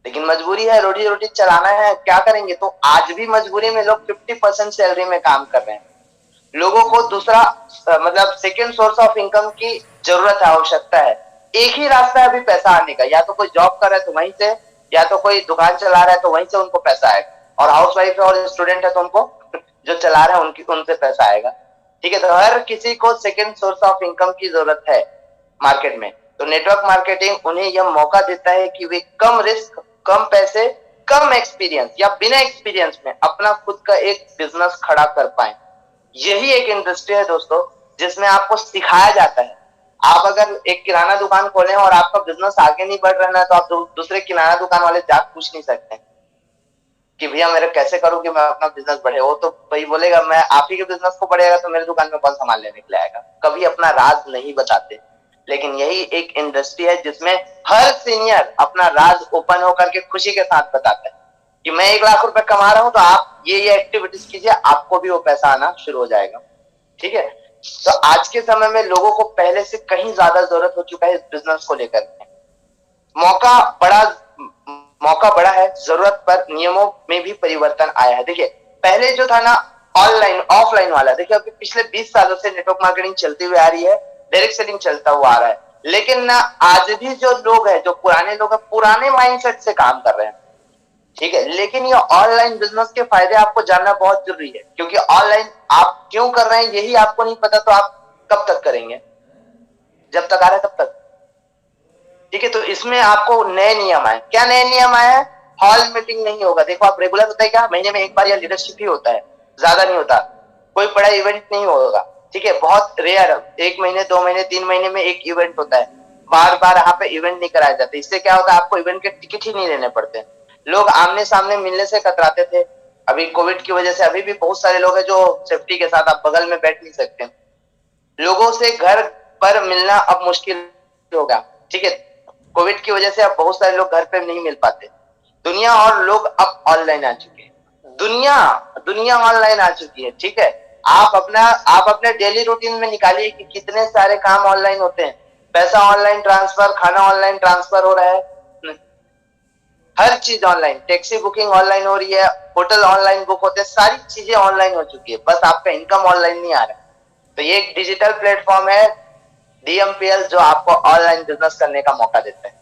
लेकिन मजबूरी है, रोटी रोटी चलाना है, क्या करेंगे। तो आज भी मजबूरी में लोग 50% सैलरी में काम कर रहे हैं। लोगों को दूसरा मतलब सेकेंड सोर्स ऑफ इनकम की जरूरत है, आवश्यकता है। एक ही रास्ता है अभी पैसा आने का, या तो कोई जॉब कर रहा है तो वहीं से, या तो कोई दुकान चला रहा है तो वहीं से उनको पैसा आएगा, और हाउस वाइफ है और स्टूडेंट है तो उनको जो चला रहे हैं उनसे पैसा आएगा। ठीक है, तो हर किसी को सेकेंड सोर्स ऑफ इनकम की जरूरत है मार्केट में। तो नेटवर्क मार्केटिंग उन्हें यह मौका देता है कि वे कम रिस्क, कम पैसे, कम एक्सपीरियंस या बिना एक्सपीरियंस में अपना खुद का एक बिजनेस खड़ा कर पाए। यही एक इंडस्ट्री है दोस्तों, जिसमें आपको सिखाया जाता है। आप अगर एक किराना दुकान खोले और आपका बिजनेस आगे नहीं बढ़ रहा है तो आप दूसरे किराना दुकान वाले जाकर पूछ नहीं सकते कि भैया मेरे कैसे करूं कि मैं अपना बिजनेस बढ़े। वो तो भाई बोलेगा मैं आप ही के बिजनेस को बढ़ेगा तो मेरे दुकान में कौन सामान लेने के लिए आएगा। कभी अपना राज नहीं बताते। लेकिन यही एक इंडस्ट्री है जिसमें हर सीनियर अपना राज ओपन होकर के खुशी के साथ बताता है कि मैं 1 लाख रुपए कमा रहा हूं, तो आप ये एक्टिविटीज कीजिए, आपको भी वो पैसा आना शुरू हो जाएगा। ठीक है, तो आज के समय में लोगों को पहले से कहीं ज्यादा जरूरत हो चुका है इस बिजनेस को लेकर। मौका बड़ा मौका बड़ा है, जरूरत पर नियमों में भी परिवर्तन आया है। देखिए पहले जो था ना ऑनलाइन ऑफलाइन वाला, देखिए अभी पिछले 20 सालों से नेटवर्क मार्केटिंग चलती हुई आ रही है, डायरेक्ट सेलिंग चलता हुआ आ रहा है। लेकिन ना आज भी जो लोग हैं, जो पुराने लोग हैं, पुराने माइंडसेट से काम कर रहे हैं। ठीक है, लेकिन ये ऑनलाइन बिजनेस के फायदे आपको जानना बहुत जरूरी है, क्योंकि ऑनलाइन आप क्यों कर रहे हैं यही आपको नहीं पता तो आप कब तक करेंगे, जब तक आ रहा है तब तक। ठीक है, तो इसमें आपको नए नियम आए। क्या नए नियम आए हैं? हॉल मीटिंग नहीं होगा। देखो आप रेगुलर होता है क्या, महीने में एक बार या लीडरशिप ही होता है, ज्यादा नहीं होता। कोई बड़ा इवेंट नहीं होगा। ठीक है, बहुत रेयर, 1 महीने 2 महीने 3 महीने में एक इवेंट होता है। बार बार यहाँ पे इवेंट नहीं कराए जाते। इससे क्या होता है, आपको इवेंट के टिकट ही नहीं लेने पड़ते। लोग आमने सामने मिलने से कतराते थे। अभी कोविड की वजह से अभी भी बहुत सारे लोग हैं जो सेफ्टी के साथ आप बगल में बैठ नहीं सकते। लोगों से घर पर मिलना अब मुश्किल होगा। ठीक है, कोविड की वजह से अब बहुत सारे लोग घर पे नहीं मिल पाते। दुनिया और लोग अब ऑनलाइन आ चुके हैं। दुनिया ऑनलाइन आ चुकी है। ठीक है, आप अपने डेली रूटीन में निकालिए कि कितने सारे काम ऑनलाइन होते हैं। पैसा ऑनलाइन ट्रांसफर, खाना ऑनलाइन ट्रांसफर हो रहा है, हर चीज ऑनलाइन, टैक्सी बुकिंग ऑनलाइन हो रही है, होटल ऑनलाइन बुक होते हैं, सारी चीजें ऑनलाइन हो चुकी है। बस आपका इनकम ऑनलाइन नहीं आ रहा है। तो ये एक डिजिटल प्लेटफॉर्म है DMPL, जो आपको ऑनलाइन बिजनेस करने का मौका देता है।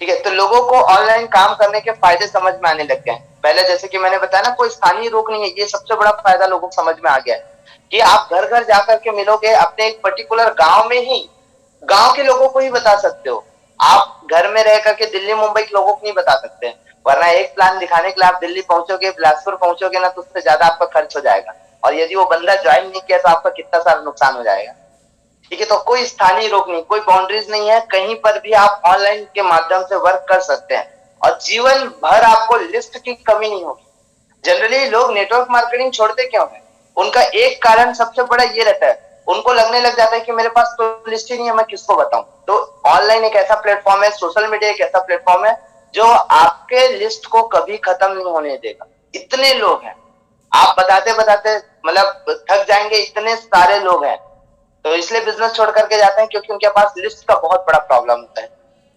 ठीक है, तो लोगों को ऑनलाइन काम करने के फायदे समझ में आने लग गए हैं। पहले जैसे कि मैंने बताया ना, कोई स्थानीय रोक नहीं है। ये सबसे बड़ा फायदा लोगों को समझ में आ गया है कि आप घर घर जाकर के मिलोगे, अपने एक पर्टिकुलर गांव में ही, गांव के लोगों को ही बता सकते हो। आप घर में रह करके दिल्ली मुंबई के लोगों को नहीं बता सकते, वरना एक प्लान दिखाने के लिए आप दिल्ली पहुंचोगे, बिलासपुर पहुंचोगे ना, तो उससे ज्यादा आपका खर्च हो जाएगा। और यदि वो बंदा ज्वाइन नहीं किया तो आपका कितना सारा नुकसान हो जाएगा। ठीक है, तो कोई स्थानीय रोक नहीं, कोई बाउंड्रीज नहीं है, कहीं पर भी आप ऑनलाइन के माध्यम से वर्क कर सकते हैं और जीवन भर आपको लिस्ट की कमी नहीं होगी। जनरली लोग नेटवर्क मार्केटिंग छोड़ते क्यों है? उनका एक कारण सबसे बड़ा ये रहता है, उनको लगने लग जाता है कि मेरे पास तो लिस्ट ही नहीं है, मैं किसको बताऊं। तो ऑनलाइन एक ऐसा प्लेटफॉर्म है, सोशल मीडिया एक ऐसा प्लेटफॉर्म है जो आपके लिस्ट को कभी खत्म नहीं होने देगा। इतने लोग हैं, आप बताते बताते मतलब थक जाएंगे, इतने सारे लोग हैं। तो इसलिए बिजनेस छोड़ करके जाते हैं क्योंकि उनके पास लिस्ट का बहुत बड़ा प्रॉब्लम होता है।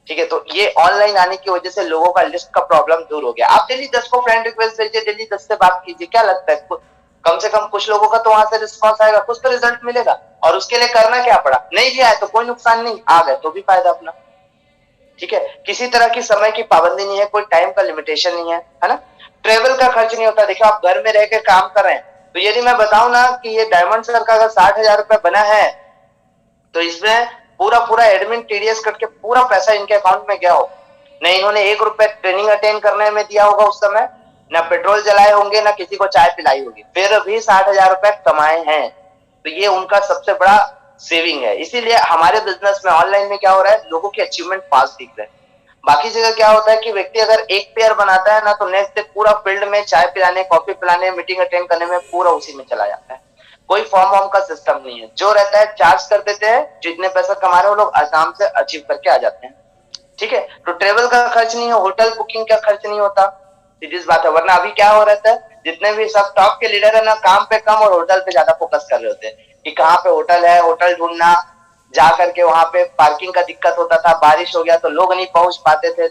ठीक है, तो ये ऑनलाइन आने की वजह से लोगों का लिस्ट का प्रॉब्लम दूर हो गया। आप डेली 10 को फ्रेंड रिक्वेस्ट भेजिए, डेली 10 से बात कीजिए, क्या लगता है कम से कम कुछ लोगों का तो वहां से रिस्पॉन्स आएगा, कुछ तो रिजल्ट मिलेगा। और उसके लिए करना क्या पड़ा, नहीं भी आए तो कोई नुकसान नहीं, आ गए तो भी फायदा अपना। ठीक है, किसी तरह की समय की पाबंदी नहीं है, कोई टाइम का लिमिटेशन नहीं है ना। ट्रेवल का खर्च नहीं होता। देखिए आप घर में रह के काम कर रहे हैं, तो यदि मैं बताऊं ना कि ये डायमंड सर का अगर 60,000 रुपए बना है, तो इसमें पूरा एडमिन TDS कट के पूरा पैसा इनके अकाउंट में गया हो। न इन्होंने 1 रुपए ट्रेनिंग अटेंड करने में दिया होगा उस समय, न पेट्रोल जलाए होंगे, न किसी को चाय पिलाई होगी, फिर भी 60,000 रुपए कमाए हैं। तो ये उनका सबसे बड़ा सेविंग है। इसीलिए हमारे बिजनेस में ऑनलाइन में क्या हो रहा है, लोगों के अचीवमेंट फास्ट दिख रहे हैं। बाकी जगह क्या होता है कि व्यक्ति अगर एक पेयर बनाता है ना, तो नेक्स्ट डे पूरा फील्ड में चाय पिलाने, कॉफी पिलाने, मीटिंग अटेंड करने में पूरा उसी में चला जाता है। कोई फॉर्म वॉर्म का सिस्टम नहीं है, जो रहता है चार्ज कर देते हैं, जितने पैसा कमा रहे हो लोग आराम से अचीव करके आ जाते हैं। ठीक है, तो ट्रेवल का खर्च नहीं है, होटल बुकिंग का खर्च नहीं होता, सीधी बात है। वरना अभी क्या हो रहता है, जितने भी सब टॉप के लीडर है ना, काम पे कम और होटल पे ज्यादा फोकस कर रहे होते हैं कि कहाँ पे होटल है, होटल ढूंढना, जा करके वहां पे पार्किंग का दिक्कत होता था, बारिश हो गया तो लोग नहीं पहुंच पाते थे,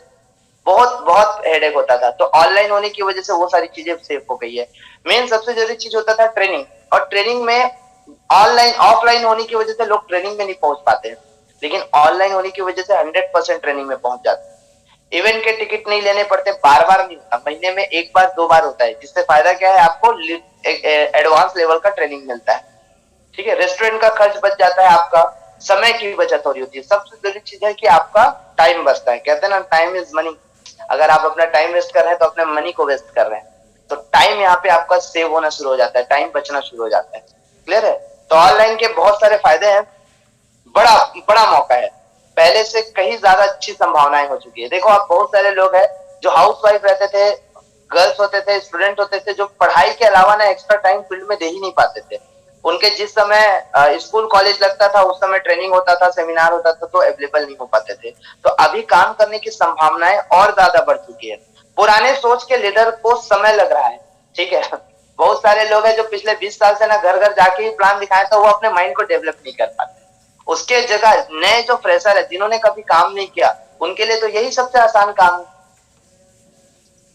बहुत बहुत हेडेक होता था। तो ऑनलाइन होने की वजह से वो सारी चीजें सेफ हो गई है। मेन सबसे जरूरी चीज होता था ट्रेनिंग, और ट्रेनिंग में ऑनलाइन ऑफलाइन होने की वजह से लोग ट्रेनिंग में नहीं पहुंच पाते हैं, लेकिन ऑनलाइन होने की वजह से 100% ट्रेनिंग में पहुंच जाते हैं। इवेंट के टिकट नहीं लेने पड़ते, बार बार नहीं होता, महीने में एक बार दो बार होता है, जिससे फायदा क्या है, आपको एडवांस लेवल का ट्रेनिंग मिलता है। ठीक है, रेस्टोरेंट का खर्च बच जाता है, आपका समय की भी बचत हो रही होती है। सबसे जरूरी चीज है कि आपका टाइम बचता है, कहते हैं ना टाइम इज मनी। अगर आप अपना टाइम वेस्ट कर रहे हैं तो अपने मनी को वेस्ट कर रहे हैं। तो टाइम यहाँ पे आपका सेव होना शुरू हो जाता है, टाइम बचना शुरू हो जाता है। क्लियर है? तो ऑनलाइन के बहुत सारे फायदे हैं, बड़ा बड़ा मौका है, पहले से कहीं ज्यादा अच्छी संभावनाएं हो चुकी है। देखो आप, बहुत सारे लोग हैं जो हाउस वाइफ रहते थे, गर्ल्स होते थे, स्टूडेंट होते थे, जो पढ़ाई के अलावा ना एक्स्ट्रा टाइम फील्ड में दे ही नहीं पाते थे। उनके जिस समय स्कूल कॉलेज लगता था उस समय ट्रेनिंग होता था, सेमिनार होता था, तो अवेलेबल नहीं हो पाते थे। तो अभी काम करने की संभावनाएं और ज्यादा बढ़ चुकी है। पुराने सोच के लीडर को समय लग रहा है, ठीक है। बहुत सारे लोग हैं जो पिछले 20 साल से ना घर घर जाके ही प्लान दिखाए, तो वो अपने माइंड को डेवलप नहीं कर पाते। उसके जगह नए जो फ्रेशर है, जिन्होंने कभी काम नहीं किया, उनके लिए तो यही सबसे आसान काम है,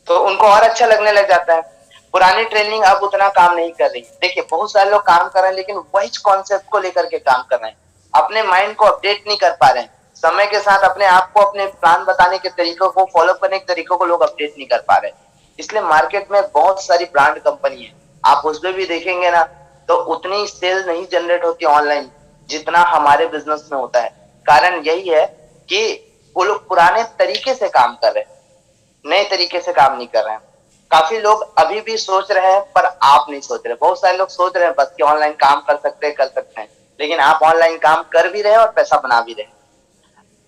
तो उनको और अच्छा लगने लग जाता है। पुरानी ट्रेनिंग अब उतना काम नहीं कर रही। देखिए बहुत सारे लोग काम कर रहे हैं, लेकिन वही कॉन्सेप्ट को लेकर के काम कर रहे हैं, अपने माइंड को अपडेट नहीं कर पा रहे हैं। समय के साथ अपने आप को, अपने प्लान बताने के तरीकों को, फॉलो करने के तरीकों को लोग अपडेट नहीं कर पा रहे हैं। इसलिए मार्केट में बहुत सारी ब्रांड कंपनी है, आप उसमें भी देखेंगे ना, तो उतनी सेल नहीं जनरेट होती ऑनलाइन जितना हमारे बिजनेस में होता है। कारण यही है कि वो लोग पुराने तरीके से काम कर रहे हैं, नए तरीके से काम नहीं कर रहे हैं। काफी लोग अभी भी सोच रहे हैं, पर आप नहीं सोच रहे। बहुत सारे लोग सोच रहे हैं बस कि ऑनलाइन काम कर सकते हैं, लेकिन आप ऑनलाइन काम कर भी रहे हैं और पैसा बना भी रहे हैं।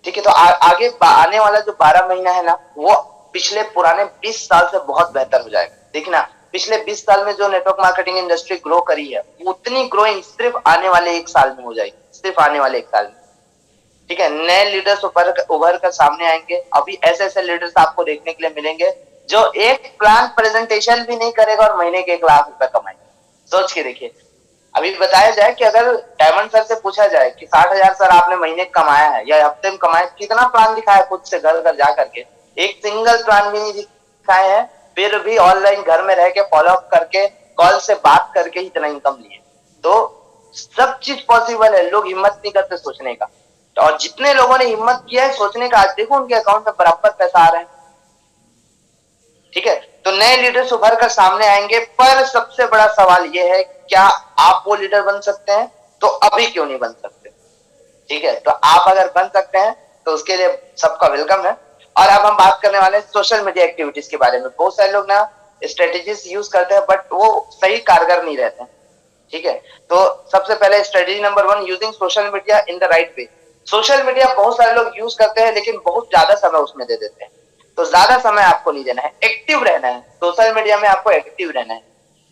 ठीक है, तो आगे आने वाला जो 12 महीना है ना, वो पिछले पुराने 20 साल से बहुत बेहतर हो जाएगा। देखना, पिछले 20 साल में जो नेटवर्क मार्केटिंग इंडस्ट्री ग्रो करी है, उतनी ग्रोइंग सिर्फ आने वाले एक साल में हो जाएगी, सिर्फ आने वाले एक साल में। ठीक है, नए लीडर्स उभर कर सामने आएंगे। अभी ऐसे ऐसे लीडर्स आपको देखने के लिए मिलेंगे जो एक प्लान प्रेजेंटेशन भी नहीं करेगा और महीने के 1 लाख रुपए कमाएंगे। सोच के देखिए, अभी बताया जाए कि अगर डायमंड सर से पूछा जाए कि 60,000 सर आपने महीने कमाया है या हफ्ते में कमाया, कितना प्लान दिखाया खुद से घर घर जा करके? एक सिंगल प्लान भी नहीं दिखाए हैं, फिर भी ऑनलाइन घर में रह के फॉलो अप करके, कॉल से बात करके इतना इनकम लिए। तो सब चीज पॉसिबल है, लोग हिम्मत नहीं करते सोचने का। और जितने लोगों ने हिम्मत किया है सोचने का, आज देखो उनके अकाउंट में बराबर पैसा आ रहा है। ठीक है, तो नए लीडर्स उभर कर सामने आएंगे, पर सबसे बड़ा सवाल यह है, क्या आप वो लीडर बन सकते हैं? तो अभी क्यों नहीं बन सकते? ठीक है, तो आप अगर बन सकते हैं तो उसके लिए सबका वेलकम है। और अब हम बात करने वाले हैं सोशल मीडिया एक्टिविटीज के बारे में। बहुत सारे लोग ना स्ट्रेटेजीज यूज करते हैं, बट वो सही कारगर नहीं रहते हैं। ठीक है, तो सबसे पहले strategy number 1, using social media in the right way. Social media बहुत सारे लोग यूज करते हैं, लेकिन बहुत ज्यादा समय उसमें दे देते हैं। तो ज्यादा समय आपको नहीं देना है, एक्टिव रहना है सोशल मीडिया में, आपको एक्टिव रहना है।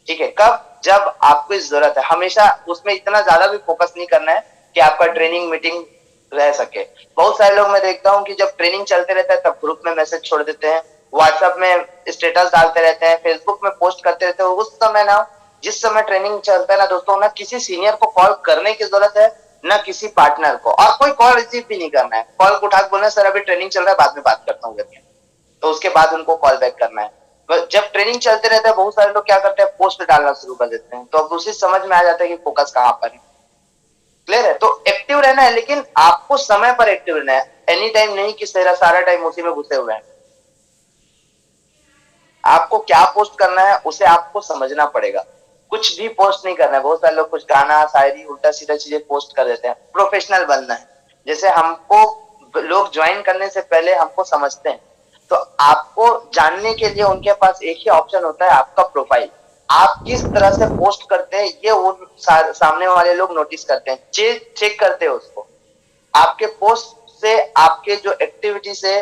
ठीक है, कब? जब आपको इस जरूरत है। हमेशा उसमें इतना ज्यादा भी फोकस नहीं करना है कि आपका ट्रेनिंग मीटिंग रह सके। बहुत सारे लोग मैं देखता हूँ कि जब ट्रेनिंग चलते रहता है तब ग्रुप में मैसेज छोड़ देते हैं, व्हाट्सएप में स्टेटस डालते रहते हैं, फेसबुक में पोस्ट करते रहते हैं। उस समय ना, जिस समय ट्रेनिंग चलता है ना दोस्तों, ना किसी सीनियर को कॉल करने की जरूरत है, ना किसी पार्टनर को, और कोई कॉल रिसीव भी नहीं करना है। कॉल को उठा के बोलना, सर अभी ट्रेनिंग चल रहा है, बाद में बात करता हूँ करके, तो उसके बाद उनको कॉल बैक करना है। जब ट्रेनिंग चलते रहता है, बहुत सारे लोग क्या करते हैं, पोस्ट डालना शुरू कर देते हैं, तो अब उसी समझ में आ जाता है कि फोकस कहाँ पर है। क्लियर है? तो एक्टिव रहना है, लेकिन आपको समय पर एक्टिव रहना है, एनी टाइम नहीं कि सारा टाइम उसी में घुसे हुए हैं। आपको क्या पोस्ट करना है उसे आपको समझना पड़ेगा। कुछ भी पोस्ट नहीं करना है। बहुत सारे लोग कुछ गाना, शायरी, उल्टा सीधा चीजें पोस्ट कर देते हैं। प्रोफेशनल बनना है। जैसे हमको लोग ज्वाइन करने से पहले हमको समझते हैं, तो आपको जानने के लिए उनके पास एक ही ऑप्शन होता है, आपका प्रोफाइल। आप किस तरह से पोस्ट करते हैं ये उन सामने वाले लोग नोटिस करते हैं, चेक करते हैं उसको। आपके पोस्ट से, आपके जो एक्टिविटी से,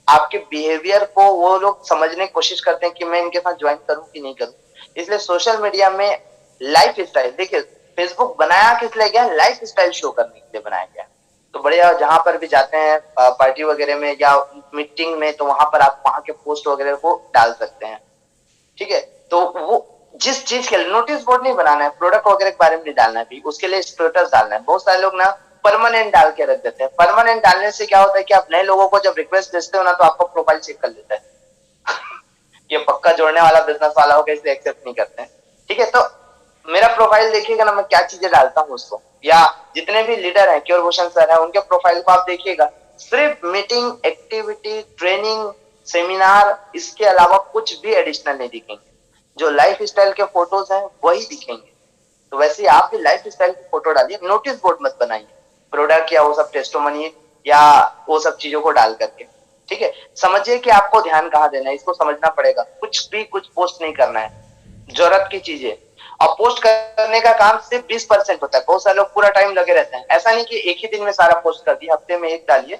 आपके बिहेवियर को वो लोग समझने की कोशिश करते हैं कि मैं इनके साथ ज्वाइन करूं कि नहीं करूं। इसलिए सोशल मीडिया में लाइफ स्टाइल, देखिए फेसबुक बनाया किस लिए गया? लाइफ स्टाइल शो करने के लिए बनाया गया। तो बढ़िया, जहां पर भी जाते हैं पार्टी वगैरह में या मीटिंग में, तो वहां पर आप वहां के पोस्ट वगैरह को डाल सकते हैं। ठीक है, तो वो जिस चीज के लिए नोटिस बोर्ड नहीं बनाना है, प्रोडक्ट वगैरह के बारे में नहीं डालना है भी, उसके लिए स्टेटस डालना है। बहुत सारे लोग ना परमानेंट डाल के रख देते हैं। परमानेंट डालने से क्या होता है कि आप नए लोगों को जब रिक्वेस्ट भेजते हो ना, तो आपका प्रोफाइल चेक कर लेता है ये पक्का जोड़ने वाला बिजनेस वाला होगा, इसलिए एक्सेप्ट नहीं करते हैं। ठीक है, तो मेरा प्रोफाइल देखिएगा ना, मैं क्या चीजें डालता हूँ उसको, या जितने भी लीडर हैं, क्योर भूषण सर है, उनके प्रोफाइल को आप देखिएगा, सिर्फ मीटिंग, एक्टिविटी, ट्रेनिंग, सेमिनार, इसके अलावा कुछ भी एडिशनल नहीं दिखेंगे। जो लाइफ स्टाइल के फोटोज हैं वही दिखेंगे। तो वैसे आप भी लाइफ स्टाइल की फोटो डालिए, नोटिस बोर्ड मत बनाइए प्रोडक्ट या वो सब टेस्टोमनी या वो सब चीजों को डाल करके। ठीक है, समझिए कि आपको ध्यान कहाँ देना है, इसको समझना पड़ेगा। कुछ पोस्ट नहीं करना है, जरूरत की चीजें। और पोस्ट करने का काम सिर्फ 20% होता है। बहुत सारे लोग पूरा टाइम लगे रहते हैं। ऐसा नहीं कि एक ही दिन में सारा पोस्ट कर दिया, हफ्ते में एक डालिए,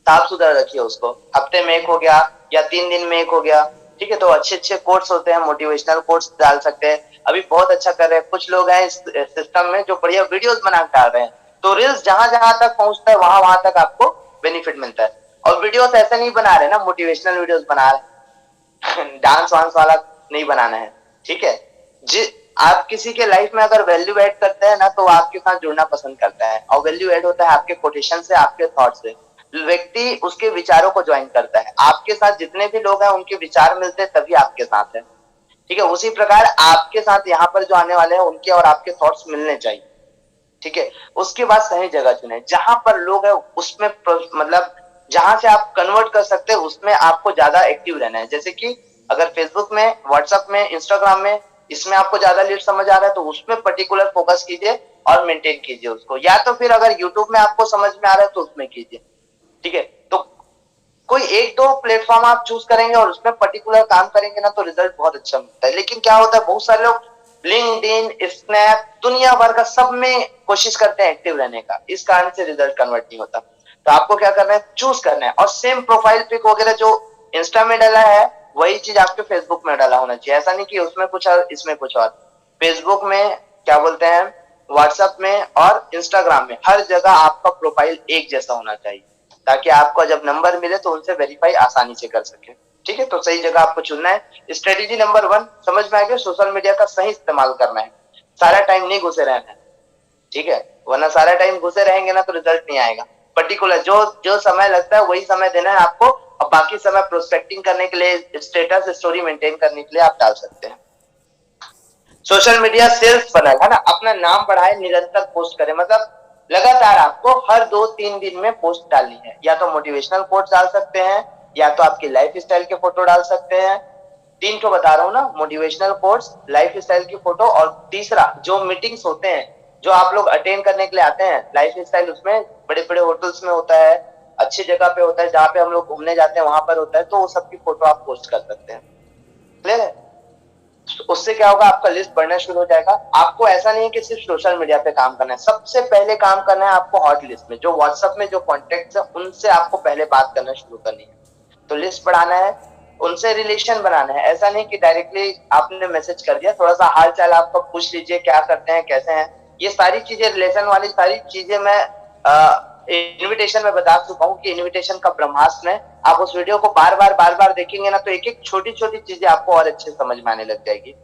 साफ सुथरा रखिए उसको। हफ्ते में एक हो गया या 3 दिन में एक हो गया। ठीक है, तो अच्छे अच्छे कोर्स होते हैं, मोटिवेशनल कोर्स डाल सकते हैं। अभी बहुत अच्छा कर रहे हैं कुछ लोग हैं इस सिस्टम में, जो बढ़िया वीडियोस बना के डाल रहे हैं। तो रील्स जहां जहां तक पहुंचता है वहां वहां तक आपको बेनिफिट मिलता है। और वीडियोस ऐसे नहीं बना रहे ना, मोटिवेशनल वीडियोस बना रहे डांस वांस वाला नहीं बनाना है। ठीक है, आप किसी के लाइफ में अगर वैल्यू ऐड करते हैं ना, तो आपके साथ जुड़ना पसंद करता है। और वैल्यू ऐड होता है आपके कोटेशन से, आपके थॉट से। व्यक्ति उसके विचारों को ज्वाइन करता है। आपके साथ जितने भी लोग हैं उनके विचार मिलते हैं, तभी आपके साथ है। ठीक है, उसी प्रकार आपके साथ यहाँ पर जो आने वाले हैं उनके और आपके थॉट्स मिलने चाहिए। ठीक है, उसके बाद सही जगह चुने, जहां पर लोग हैं उसमें मतलब जहां से आप कन्वर्ट कर सकते हैं उसमें आपको ज्यादा एक्टिव रहना है। जैसे कि अगर फेसबुक में, व्हाट्सएप में, इंस्टाग्राम में, इसमें आपको ज्यादा लीड समझ आ रहा है तो उसमें पर्टिकुलर फोकस कीजिए और मेंटेन कीजिए उसको। या तो फिर अगर यूट्यूब में आपको समझ में आ रहा है तो उसमें कीजिए। ठीक है, तो कोई एक दो प्लेटफॉर्म आप चूज करेंगे और उसमें पर्टिकुलर काम करेंगे ना, तो रिजल्ट बहुत अच्छा मिलता है। लेकिन क्या होता है, बहुत सारे लोग लिंक्डइन, स्नैप, दुनिया भर का सब में कोशिश करते हैं एक्टिव रहने का, इस कारण से रिजल्ट कन्वर्ट नहीं होता। तो आपको क्या करना है, चूज करना है। और सेम प्रोफाइल पिक वगैरह जो इंस्टा में डाला है वही चीज आपके फेसबुक में डाला होना चाहिए। ऐसा नहीं कि उसमें कुछ और इसमें कुछ और। फेसबुक में क्या बोलते हैं, व्हाट्सएप में और इंस्टाग्राम में, हर जगह आपका प्रोफाइल एक जैसा होना चाहिए, ताकि आपको जब नंबर मिले तो उनसे वेरीफाई आसानी से कर सके। ठीक है, तो सही जगह आपको चुनना है। स्ट्रेटेजी नंबर 1 समझ में आ गया, सोशल मीडिया का सही इस्तेमाल करना है। सारा टाइम नहीं घुसे रहना है। ठीक है, वरना सारा टाइम घुसे रहेंगे ना तो रिजल्ट नहीं आएगा। पर्टिकुलर जो जो समय लगता है वही समय देना है आपको, और बाकी समय प्रोस्पेक्टिंग करने के लिए, स्टेटस स्टोरी मेंटेन करने के लिए आप डाल सकते हैं। सोशल मीडिया सेल्स फनल है ना, अपना नाम बढ़ाए, निरंतर पोस्ट करें। मतलब लगातार आपको हर 2-3 दिन में पोस्ट डालनी है। या तो मोटिवेशनल कोट्स डाल सकते हैं, या तो आपकी लाइफ स्टाइल के फोटो डाल सकते हैं। 3 तो बता रहा हूँ ना, मोटिवेशनल कोट्स, लाइफ स्टाइल की फोटो, और तीसरा जो मीटिंग्स होते हैं जो आप लोग अटेंड करने के लिए आते हैं, लाइफ स्टाइल उसमें बड़े बड़े होटल्स में होता है, अच्छी जगह पे होता है, जहाँ पे हम लोग घूमने जाते हैं वहां पर होता है, तो वो सबकी फोटो आप पोस्ट कर सकते हैं। क्लियर है? उससे क्या होगा, आपका लिस्ट बढ़ना शुरू हो जाएगा। आपको ऐसा नहीं है कि सिर्फ सोशल मीडिया पे काम करना है, सबसे पहले काम करना है आपको हॉट लिस्ट में, जो व्हाट्सएप में जो कॉन्टेक्ट है उनसे आपको पहले बात करना शुरू करनी है। तो लिस्ट बढ़ाना है, उनसे रिलेशन बनाना है। ऐसा नहीं कि डायरेक्टली आपने मैसेज कर दिया, थोड़ा सा हाल चाल आपका पूछ लीजिए, क्या करते हैं, कैसे हैं। ये सारी चीजें, रिलेशन वाली सारी चीजें मैं इनविटेशन में बता चुका हूँ कि इनविटेशन का ब्रह्मास्त्र है। आप उस वीडियो को बार बार देखेंगे ना, तो एक एक छोटी छोटी चीजें आपको और अच्छे समझ में आने लग जाएगी।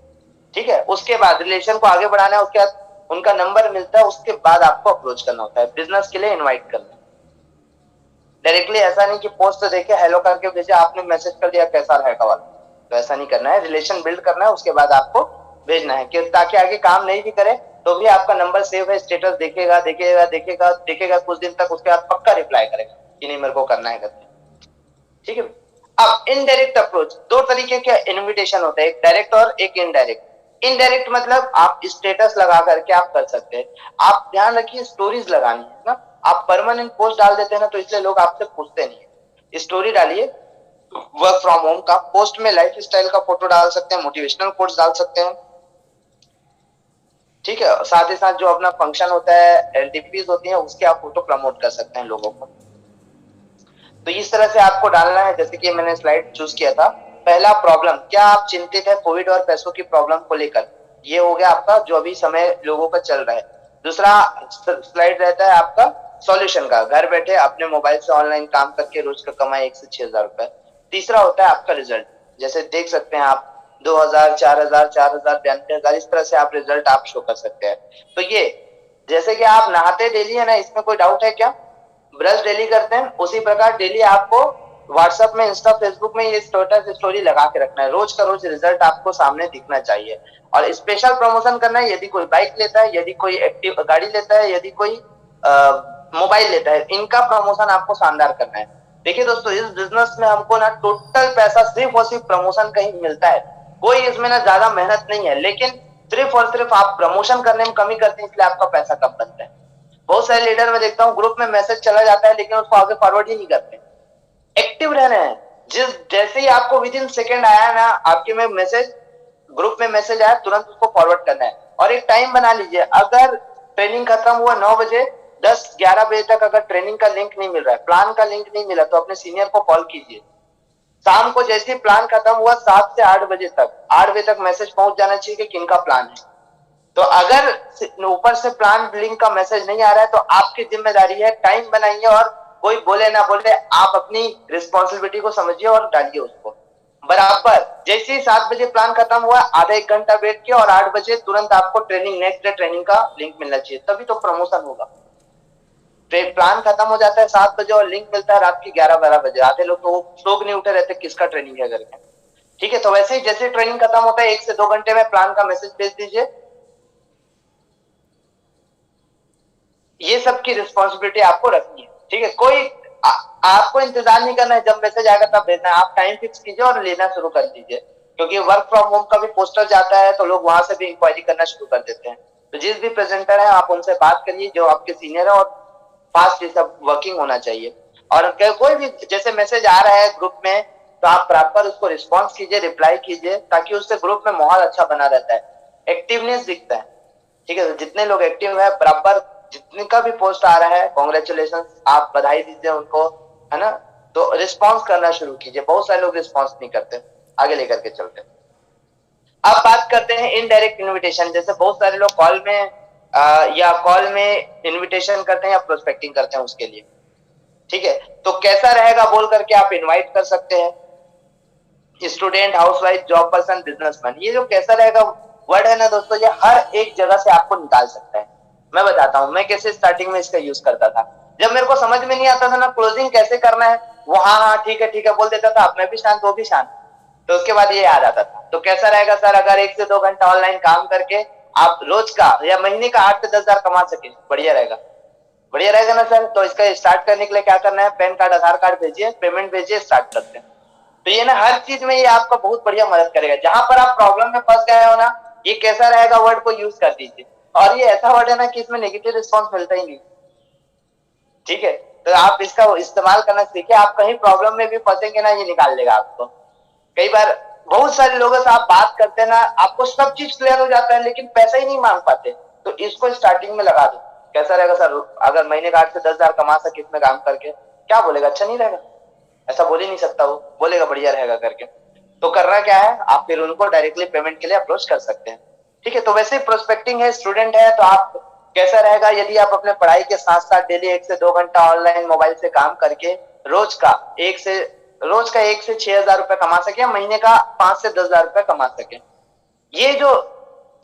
ठीक है, उसके बाद रिलेशन को आगे बढ़ाना है, उसके बाद उनका नंबर मिलता है, उसके बाद आपको अप्रोच करना होता है, बिजनेस के लिए इनवाइट करना। डायरेक्टली ऐसा नहीं कि पोस्ट देखे हेलो करके भेजे, आपने मैसेज कर दिया कैसा रहेगा वाला, तो ऐसा नहीं करना है। रिलेशन बिल्ड करना है, उसके बाद आपको भेजना है, कि ताकि आगे काम नहीं भी करे तो भी आपका नंबर सेव है, स्टेटस देखेगा देखेगा देखेगा देखेगा कुछ दिन तक, उसके बाद पक्का रिप्लाई करेगा कि नहीं मेरे को करना है करके। ठीक है, अब इनडायरेक्ट अप्रोच, 2 तरीके के इनविटेशन होते हैं, एक डायरेक्ट और एक इनडायरेक्ट। इनडायरेक्ट मतलब आप स्टेटस लगा करके आप कर सकते हैं। आप ध्यान रखिए, स्टोरीज लगानी है ना, आप परमानेंट पोस्ट डाल देते हैं ना, तो इसलिए लोग आपसे पूछते नहीं है। स्टोरी डालिए, वर्क फ्रॉम होम का पोस्ट में लाइफ स्टाइल का फोटो डाल सकते हैं, मोटिवेशनल कोट्स डाल सकते हैं। ठीक है, साथ ही साथ जो अपना फंक्शन होता है, एलटीपीज होती है, उसके आप फोटो प्रमोट कर सकते हैं लोगों को। तो इस तरह से आपको डालना है, जैसे कि मैंने स्लाइड चूज किया था। पहला, प्रॉब्लम, क्या आप चिंतित है कोविड और पैसों की प्रॉब्लम को लेकर, ये हो गया आपका जो अभी समय लोगों का चल रहा है। दूसरा स्लाइड रहता है आपका सॉल्यूशन का, घर बैठे अपने मोबाइल से ऑनलाइन काम करके रोज का कमाए 1 से 6 हजार रुपए। तीसरा होता है आपका रिजल्ट, जैसे देख सकते हैं आप 2000, 4000, 4000, 92,000, इस तरह से आप रिजल्ट आप शो कर सकते हैं। तो ये जैसे कि आप नहाते डेली है ना, इसमें कोई डाउट है क्या? ब्रश डेली करते हैं, उसी प्रकार डेली आपको व्हाट्सएप में, इंस्टा, फेसबुक में ये स्टेटस स्टोरी लगा के रखना है। रोज का रोज रिजल्ट आपको सामने दिखना चाहिए। और स्पेशल प्रमोशन करना है, यदि कोई बाइक लेता है, यदि कोई एक्टिव गाड़ी लेता है, यदि कोई मोबाइल लेता है, इनका प्रमोशन आपको शानदार करना है। देखिए दोस्तों, इस बिजनेस में हमको ना टोटल पैसा सिर्फ और सिर्फ प्रमोशन का ही मिलता है। कोई इसमें ना ज्यादा मेहनत नहीं है, लेकिन सिर्फ और सिर्फ आप प्रमोशन करने में कमी करते हैं, इसलिए आपका पैसा कम बनता है। बहुत सारे लीडर में देखता हूँ, ग्रुप में मैसेज चला जाता है लेकिन उसको आगे फॉरवर्ड ही नहीं करते। एक्टिव रहना है। जैसे ही आपको विद इन सेकेंड आया ना आपके में मैसेज, ग्रुप में मैसेज आया, तुरंत उसको फॉरवर्ड करना है। और एक टाइम बना लीजिए, अगर ट्रेनिंग खत्म हुआ 9 बजे, 10-11 बजे तक अगर ट्रेनिंग का लिंक नहीं मिल रहा है, प्लान का लिंक नहीं मिला, तो अपने सीनियर को कॉल कीजिए। शाम को जैसे ही प्लान खत्म हुआ 7 से 8 बजे तक, 8 बजे तक मैसेज पहुंच जाना चाहिए कि किनका प्लान है। तो अगर ऊपर से प्लान लिंक का मैसेज नहीं आ रहा है, तो आपकी जिम्मेदारी है, टाइम बनाइए, और कोई बोले ना बोले, आप अपनी रिस्पॉन्सिबिलिटी को समझिए और डालिए उसको बराबर। जैसे ही 7 बजे प्लान खत्म हुआ, आधा 1 घंटा वेट किया, और 8 बजे तुरंत आपको ट्रेनिंग, नेक्स्ट डे ट्रेनिंग का लिंक मिलना चाहिए, तभी तो प्रमोशन होगा। प्लान खत्म हो जाता है 7 बजे और लिंक मिलता है रात के 11-12 बजे, आधे लोग तो लोग नहीं उठे रहते, किसका ट्रेनिंग है करके। ठीक है, तो वैसे ही जैसे ट्रेनिंग खत्म होता है 1 से 2 घंटे में प्लान का मैसेज भेज दीजिए। ये सब की रिस्पॉन्सिबिलिटी आपको रखनी है। ठीक है, कोई आपको इंतजार नहीं करना है, जब मैसेज आएगा तब भेजना है। आप टाइम फिक्स कीजिए और लेना शुरू कर दीजिए, क्योंकि वर्क फ्रॉम होम का भी पोस्टर जाता है, तो लोग वहां से भी इंक्वायरी करना शुरू कर देते हैं। तो जिस भी प्रेजेंटर है, आप उनसे बात करिए, जो आपके सीनियर है, और फास्ट ये सब वर्किंग होना चाहिए। और कोई भी जैसे मैसेज आ रहा है ग्रुप में, तो आप प्रॉपर उसको रिस्पॉन्स कीजिए, रिप्लाई कीजिए, ताकि उससे ग्रुप में माहौल अच्छा बना रहता है, एक्टिवनेस दिखता है। ठीक है, तो जितने लोग एक्टिव है बराबर, जितने का भी पोस्ट आ रहा है, कॉन्ग्रेचुलेशन, आप बधाई दीजिए उनको, है ना। तो रिस्पॉन्स करना शुरू कीजिए। बहुत सारे लोग रिस्पॉन्स नहीं करते, आगे लेकर के चलते। अब बात करते हैं इनडायरेक्ट इनविटेशन। जैसे बहुत सारे लोग कॉल में या कॉल में इनविटेशन करते हैं या प्रोस्पेक्टिंग करते हैं उसके लिए। ठीक है, तो कैसा रहेगा बोल करके आप इनवाइट कर सकते हैं, student, housewife, job person, businessman. ये जो कैसा रहेगा वर्ड है ना दोस्तों, ये हर एक जगह से आपको निकाल सकता है। मैं बताता हूँ मैं कैसे स्टार्टिंग में इसका यूज करता था। जब मेरे को समझ में नहीं आता था ना क्लोजिंग कैसे करना है, वो हाँ हाँ ठीक है बोल देता था, मैं भी शांत, वो भी शांत। तो उसके बाद ये याद आता था। तो कैसा रहेगा सर, अगर 1 से 2 घंटा ऑनलाइन काम करके आप रोज का या महीने का 8 से 10 हजार कमा सके, बढ़िया रहेगा। बढ़िया रहेगा ना सर। तो इसका स्टार्ट करने के लिए क्या करना है, पैन कार्ड, आधार कार्ड भेजिए, पेमेंट भेजिए, स्टार्ट करते हैं। तो ये ना हर चीज में ये आपको बहुत बढ़िया मदद करेगा। जहां पर आप प्रॉब्लम में फंस गए हो ना, ये कैसा रहेगा वर्ड को यूज कर दीजिए। और ये ऐसा वर्ड है ना कि इसमें नेगेटिव रिस्पॉन्स मिलता ही नहीं। ठीक है, तो आप इसका इस्तेमाल करना सीखिए। आप कहीं प्रॉब्लम में भी फंसेंगे ना, ये निकाल लेगा आपको। कई बार बहुत सारे लोगों से आप बात करते हैं ना, आपको सब चीज क्लियर हो जाता है, लेकिन पैसा ही नहीं मांग पाते। तो इसको स्टार्टिंग में लगा दो। कैसा रहेगा सर, अगर महीने का 8 से 10 हजार कमा सके इसमें काम करके, क्या बोलेगा, अच्छा नहीं रहेगा? ऐसा बोल ही नहीं सकता, वो बोलेगा बढ़िया रहेगा करके। तो करना क्या है, आप फिर उनको डायरेक्टली पेमेंट के लिए अप्रोच कर सकते हैं। ठीक है, तो वैसे प्रोस्पेक्टिंग है, स्टूडेंट है, तो आप कैसा रहेगा, यदि आप अपने पढ़ाई के साथ साथ डेली 1 से 2 घंटा ऑनलाइन मोबाइल से काम करके रोज का 1 से 6 हजार रुपए कमा सके, महीने का 5 से 10 हजार रुपए कमा सके। ये जो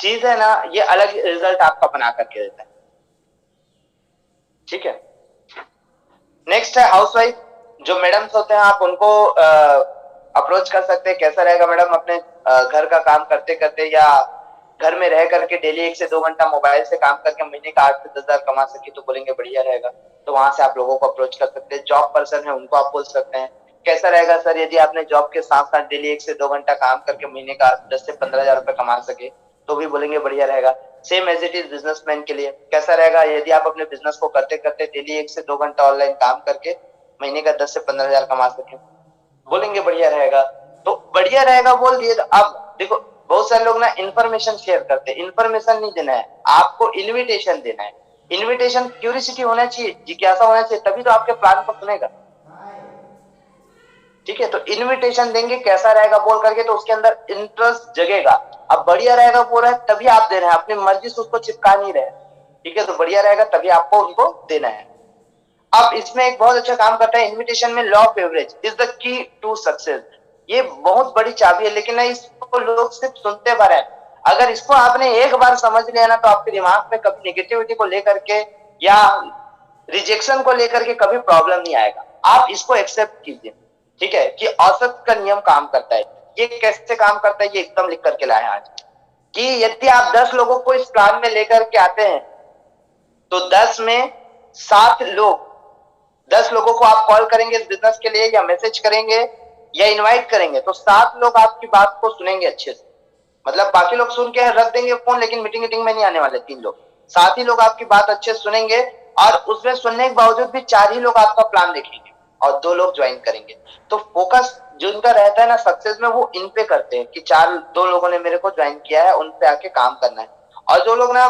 चीज है ना, ये अलग रिजल्ट आपका बना करके देता है। ठीक है, नेक्स्ट है हाउसवाइफ। जो मैडम्स होते हैं, आप उनको अप्रोच कर सकते हैं। कैसा रहेगा मैडम, अपने घर का काम करते करते या घर में रह करके डेली 1 से 2 घंटा मोबाइल से काम करके महीने का 8 से 10 हजार कमा सके, तो बोलेंगे बढ़िया रहेगा। तो वहां से आप लोगों को अप्रोच कर सकते हैं। जॉब पर्सन है, उनको आप बोल सकते हैं कैसा रहेगा सर, यदि आपने जॉब के साथ साथ डेली 1 से 2 घंटा काम करके महीने का 10 से 15 हजार रुपए कमा सके, तो भी बोलेंगे बढ़िया रहेगा। Same as it is businessman के लिए कैसा रहेगा, यदि आप अपने बिजनेस को करते करते डेली 1 से 2 घंटा ऑनलाइन काम करके महीने का 10 से 15 हजार कमा सके, बोलेंगे बढ़िया रहेगा। तो बढ़िया रहेगा बोल दिए। तो अब देखो, बहुत सारे लोग ना इन्फॉर्मेशन शेयर करते हैं। इन्फॉर्मेशन नहीं देना है आपको, इन्विटेशन देना है। इन्विटेशन, क्यूरियोसिटी होना चाहिए, जिज्ञासा होना चाहिए, तभी तो आपके प्लान को सुनेगा। ठीक है, तो इनविटेशन देंगे कैसा रहेगा बोल करके, तो उसके अंदर इंटरेस्ट जगेगा। अब बढ़िया रहेगा बोल रहे हैं तभी आप दे रहे हैं, अपनी मर्जी से उसको चिपका नहीं रहे। ठीक है, तो बढ़िया रहेगा तभी आपको उनको देना है। अब इसमें एक बहुत अच्छा काम करता है इनविटेशन में, law of average is the key to success. ये बहुत बड़ी चाबी है, लेकिन ना इसको लोग सिर्फ सुनते भर है। अगर इसको आपने एक बार समझ लिया ना, तो आपके दिमाग में कभी नेगेटिविटी को लेकर के या रिजेक्शन को लेकर के कभी प्रॉब्लम नहीं आएगा। आप इसको एक्सेप्ट कीजिए, ठीक है, कि औसत का नियम काम करता है। ये कैसे काम करता है, ये एकदम लिख करके लाए आज, कि यदि आप 10 लोगों को इस प्लान में लेकर के आते हैं, तो 10 में 7 लोग, 10 लोगों को आप कॉल करेंगे इस बिजनेस के लिए, या मैसेज करेंगे या इनवाइट करेंगे, तो 7 लोग आपकी बात को सुनेंगे अच्छे से। मतलब बाकी लोग सुन के रख देंगे फोन, लेकिन मीटिंग में नहीं आने वाले 3 लोग। 7 ही लोग आपकी बात अच्छे से सुनेंगे, और उसमें सुनने के बावजूद भी 4 ही लोग आपका प्लान देखेंगे और 2 लोग ज्वाइन करेंगे। तो फोकस जो इनका रहता है ना सक्सेस में, वो इन पे करते हैं कि 2 लोगों ने मेरे को ज्वाइन किया है, उन पे आके काम करना है। और जो लोग ना,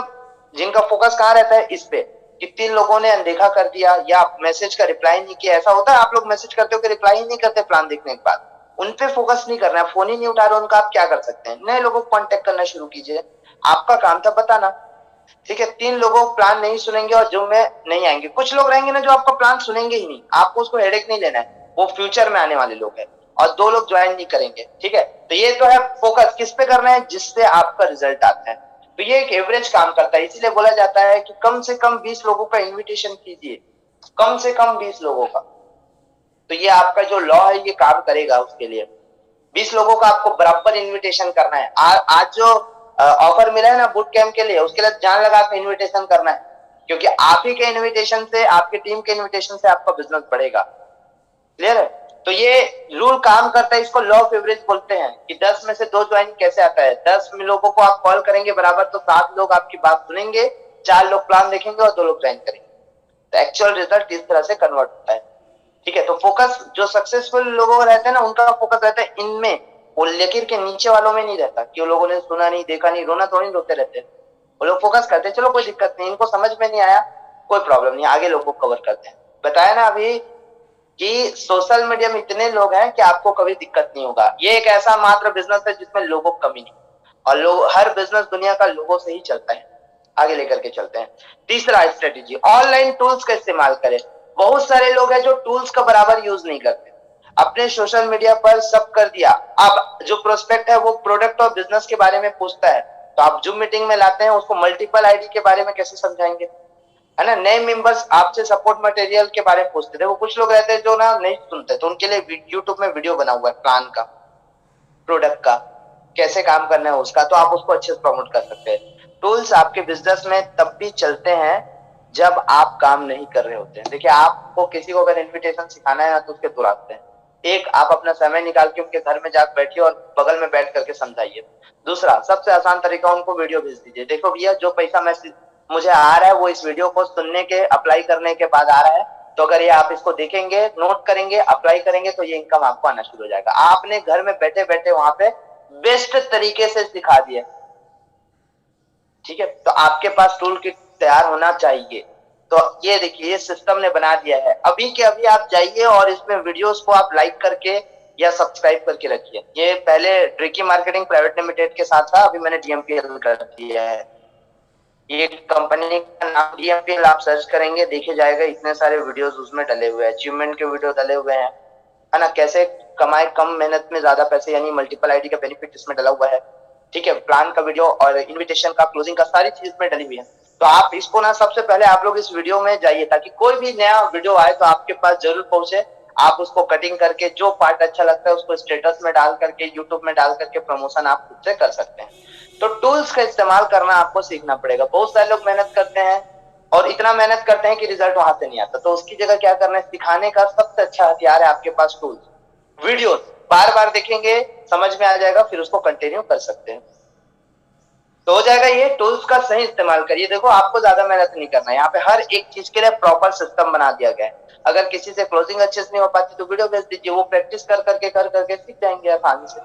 जिनका फोकस कहाँ रहता है, इस पे, कि 3 लोगों ने अनदेखा कर दिया या मैसेज का रिप्लाई नहीं किया। ऐसा होता है, आप लोग मैसेज करते हो कि रिप्लाई ही नहीं करते प्लान देखने के बाद। उन पे फोकस नहीं करना है, फोन ही नहीं उठा रहे उनका, आप क्या कर सकते हैं, नए लोगों को कांटेक्ट करना शुरू कीजिए। आपका काम था बताना, ठीक है। 3 लोगों प्लान नहीं सुनेंगे और जो में नहीं आएंगे। कुछ लोग रहेंगे ना जो आपका प्लान सुनेंगे ही नहीं, आपको उसको हेडेक नहीं लेना है, वो फ्यूचर में आने वाले लोग हैं। और 2 लोग ज्वाइन नहीं करेंगे, ठीक है। तो ये तो है फोकस किस पे करना है, जिससे आपका रिजल्ट आता है। तो ये एक एवरेज काम करता है, इसीलिए बोला जाता है कि कम से कम 20 लोगों का इन्विटेशन कीजिए, कम से कम 20 लोगों का। तो ये आपका जो लॉ है ये काम करेगा उसके लिए। 20 लोगों का आपको बराबर इनविटेशन करना है। आज जो ऑफर मिला है ना बूट कैंप के लिए, उसके लिए जान लगा के इनविटेशन करना है, क्योंकि आप ही के इनविटेशन से, आपकी टीम के इनविटेशन से आपका बिजनेस बढ़ेगा। क्लियर है? तो ये रूल काम करता है, इसको लॉ ऑफ एवरेज बोलते हैं, कि 10 में से 2 ज्वाइन कैसे आता है। 10 लोगों को आप कॉल करेंगे बराबर, तो 7 लोग आपकी बात सुनेंगे, 4 लोग प्लान देखेंगे और 2 लोग ज्वाइन करेंगे। तो एक्चुअल रिजल्ट इस तरह से कन्वर्ट होता है, ठीक है। तो फोकस जो सक्सेसफुल लोगों का रहता है ना, उनका फोकस रहता है इनमें, वो लेकिन के नीचे वालों में नहीं रहता, कि लोगों ने सुना नहीं, देखा नहीं, रोना थोड़ी रोते रहते। वो लोग फोकस करते हैं, चलो कोई दिक्कत नहीं, इनको समझ में नहीं आया, कोई प्रॉब्लम नहीं, आगे लोग को कवर करते हैं। बताया ना अभी कि सोशल मीडिया में इतने लोग हैं कि आपको कभी दिक्कत नहीं होगा। ये एक ऐसा मात्र बिजनेस है जिसमें लोगों की कमी नहीं, और लोग, हर बिजनेस दुनिया का लोगों से ही चलता है। आगे लेकर के चलते हैं। तीसरा स्ट्रेटेजी, ऑनलाइन टूल्स का इस्तेमाल करें। बहुत सारे लोग हैं जो टूल्स का बराबर यूज नहीं करते, अपने सोशल मीडिया पर सब कर दिया। अब जो प्रोस्पेक्ट है वो प्रोडक्ट और बिजनेस के बारे में पूछता है, तो आप जूम मीटिंग में लाते हैं उसको, मल्टीपल आईडी के बारे में कैसे समझाएंगे, है ना। नए मेंबर्स आपसे सपोर्ट मटेरियल के बारे में पूछते थे, वो कुछ लोग रहते हैं जो ना नहीं सुनते, तो उनके लिए यूट्यूब में वीडियो बना हुआ है प्लान का, प्रोडक्ट का, कैसे काम करना है उसका, तो आप उसको अच्छे से प्रमोट कर सकते हैं। टूल्स आपके बिजनेस में तब भी चलते हैं जब आप काम नहीं कर रहे होते हैं। देखिए, आपको किसी को अगर इनविटेशन सिखाना है ना, तो उसके 2 रास्ते हैं। एक, आप अपना समय निकाल के उनके घर में जाकर बैठिए और बगल में बैठ करके समझाइए। दूसरा, सबसे आसान तरीका, उनको वीडियो भेज दीजिए, देखो भैया जो पैसा मुझे आ रहा है वो इस वीडियो को सुनने के, अप्लाई करने के बाद आ रहा है, तो अगर ये आप इसको देखेंगे, नोट करेंगे, अप्लाई करेंगे, तो ये इनकम आपको आना शुरू हो जाएगा। आपने घर में बैठे बैठे वहां पे बेस्ट तरीके से सिखा दिया, ठीक है। तो आपके पास टूल किट तैयार होना चाहिए। तो ये देखिए, ये सिस्टम ने बना दिया है, अभी के अभी आप जाइए और इसमें वीडियोस को आप लाइक करके या सब्सक्राइब करके रखिए। ये पहले ट्रिकी मार्केटिंग प्राइवेट लिमिटेड के साथ था, अभी मैंने डीएमपीएल कर दिया है। ये कंपनी का नाम डीएमपीएल, आप सर्च करेंगे देखे जाएगा, इतने सारे वीडियोस उसमें डले हुए हैं, अचीवमेंट के वीडियो डले हुए हैं, है ना। कैसे कमाए कम मेहनत में ज्यादा पैसे, यानी मल्टीपल आईडी का बेनिफिट इसमें डला हुआ है, ठीक है। प्लान का वीडियो और इनविटेशन का, क्लोजिंग का, सारी चीज में डली हुई है। तो आप इसको ना, सबसे पहले आप लोग इस वीडियो में जाइए, ताकि कोई भी नया वीडियो आए तो आपके पास जरूर पहुंचे। आप उसको कटिंग करके, जो पार्ट अच्छा लगता है उसको स्टेटस में डाल करके, यूट्यूब में डाल करके प्रमोशन आप खुद से कर सकते हैं। तो टूल्स का इस्तेमाल करना आपको सीखना पड़ेगा। बहुत सारे लोग मेहनत करते हैं और इतना मेहनत करते हैं कि रिजल्ट वहां से नहीं आता, तो उसकी जगह क्या करना है, सिखाने का सबसे अच्छा हथियार है आपके पास टूल्स। वीडियोस बार बार देखेंगे, समझ में आ जाएगा, फिर उसको कंटिन्यू कर सकते हैं, तो हो जाएगा। ये टूल्स का सही इस्तेमाल करिए। देखो, आपको ज्यादा मेहनत नहीं करना है, यहाँ पे हर एक चीज के लिए प्रॉपर सिस्टम बना दिया गया है। अगर किसी से क्लोजिंग अच्छे से नहीं हो पाती तो वीडियो भेज दीजिए, वो प्रैक्टिस कर करके सीख जाएंगे आसानी से,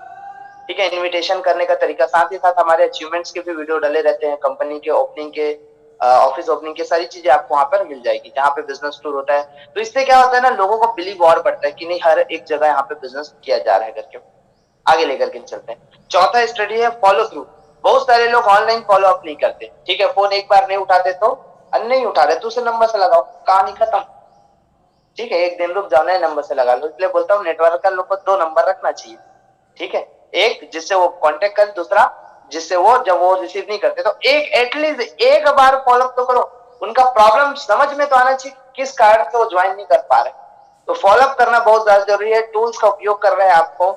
ठीक है। इनविटेशन करने का तरीका, साथ ही साथ हमारे अचीवमेंट्स के भी वीडियो डले रहते हैं, कंपनी के ओपनिंग के, ऑफिस ओपनिंग के, सारी चीजें आपको वहां पर मिल जाएगी, जहाँ पे बिजनेस टूर होता है। तो इससे क्या होता है ना, लोगों को बिलीव और बढ़ता है कि नहीं, हर एक जगह यहाँ पे बिजनेस किया जा रहा है करके। आगे लेकर के चलते हैं। चौथा स्टडी है फॉलो थ्रू। बहुत सारे लोग ऑनलाइन फॉलो अप नहीं करते, ठीक है। फोन एक बार नहीं उठाते तो नहीं उठा रहे, दूसरे नंबर से लगाओ, कहानी खत्म, ठीक है। एक दिन रुक जाओ, नए नंबर से लगा लो। इसलिए बोलता हूँ नेटवर्क का लोग को 2 नंबर रखना चाहिए, ठीक है, एक जिससे वो कांटेक्ट करे, दूसरा जिससे वो जब वो रिसीव नहीं करते तो एक एटलीस्ट एक बार फॉलोअप तो करो। उनका प्रॉब्लम समझ में तो आना चाहिए किस कारण से वो ज्वाइन नहीं कर पा रहे। तो फॉलोअप करना बहुत ज्यादा जरूरी है। टूल्स का उपयोग कर रहे हैं आपको,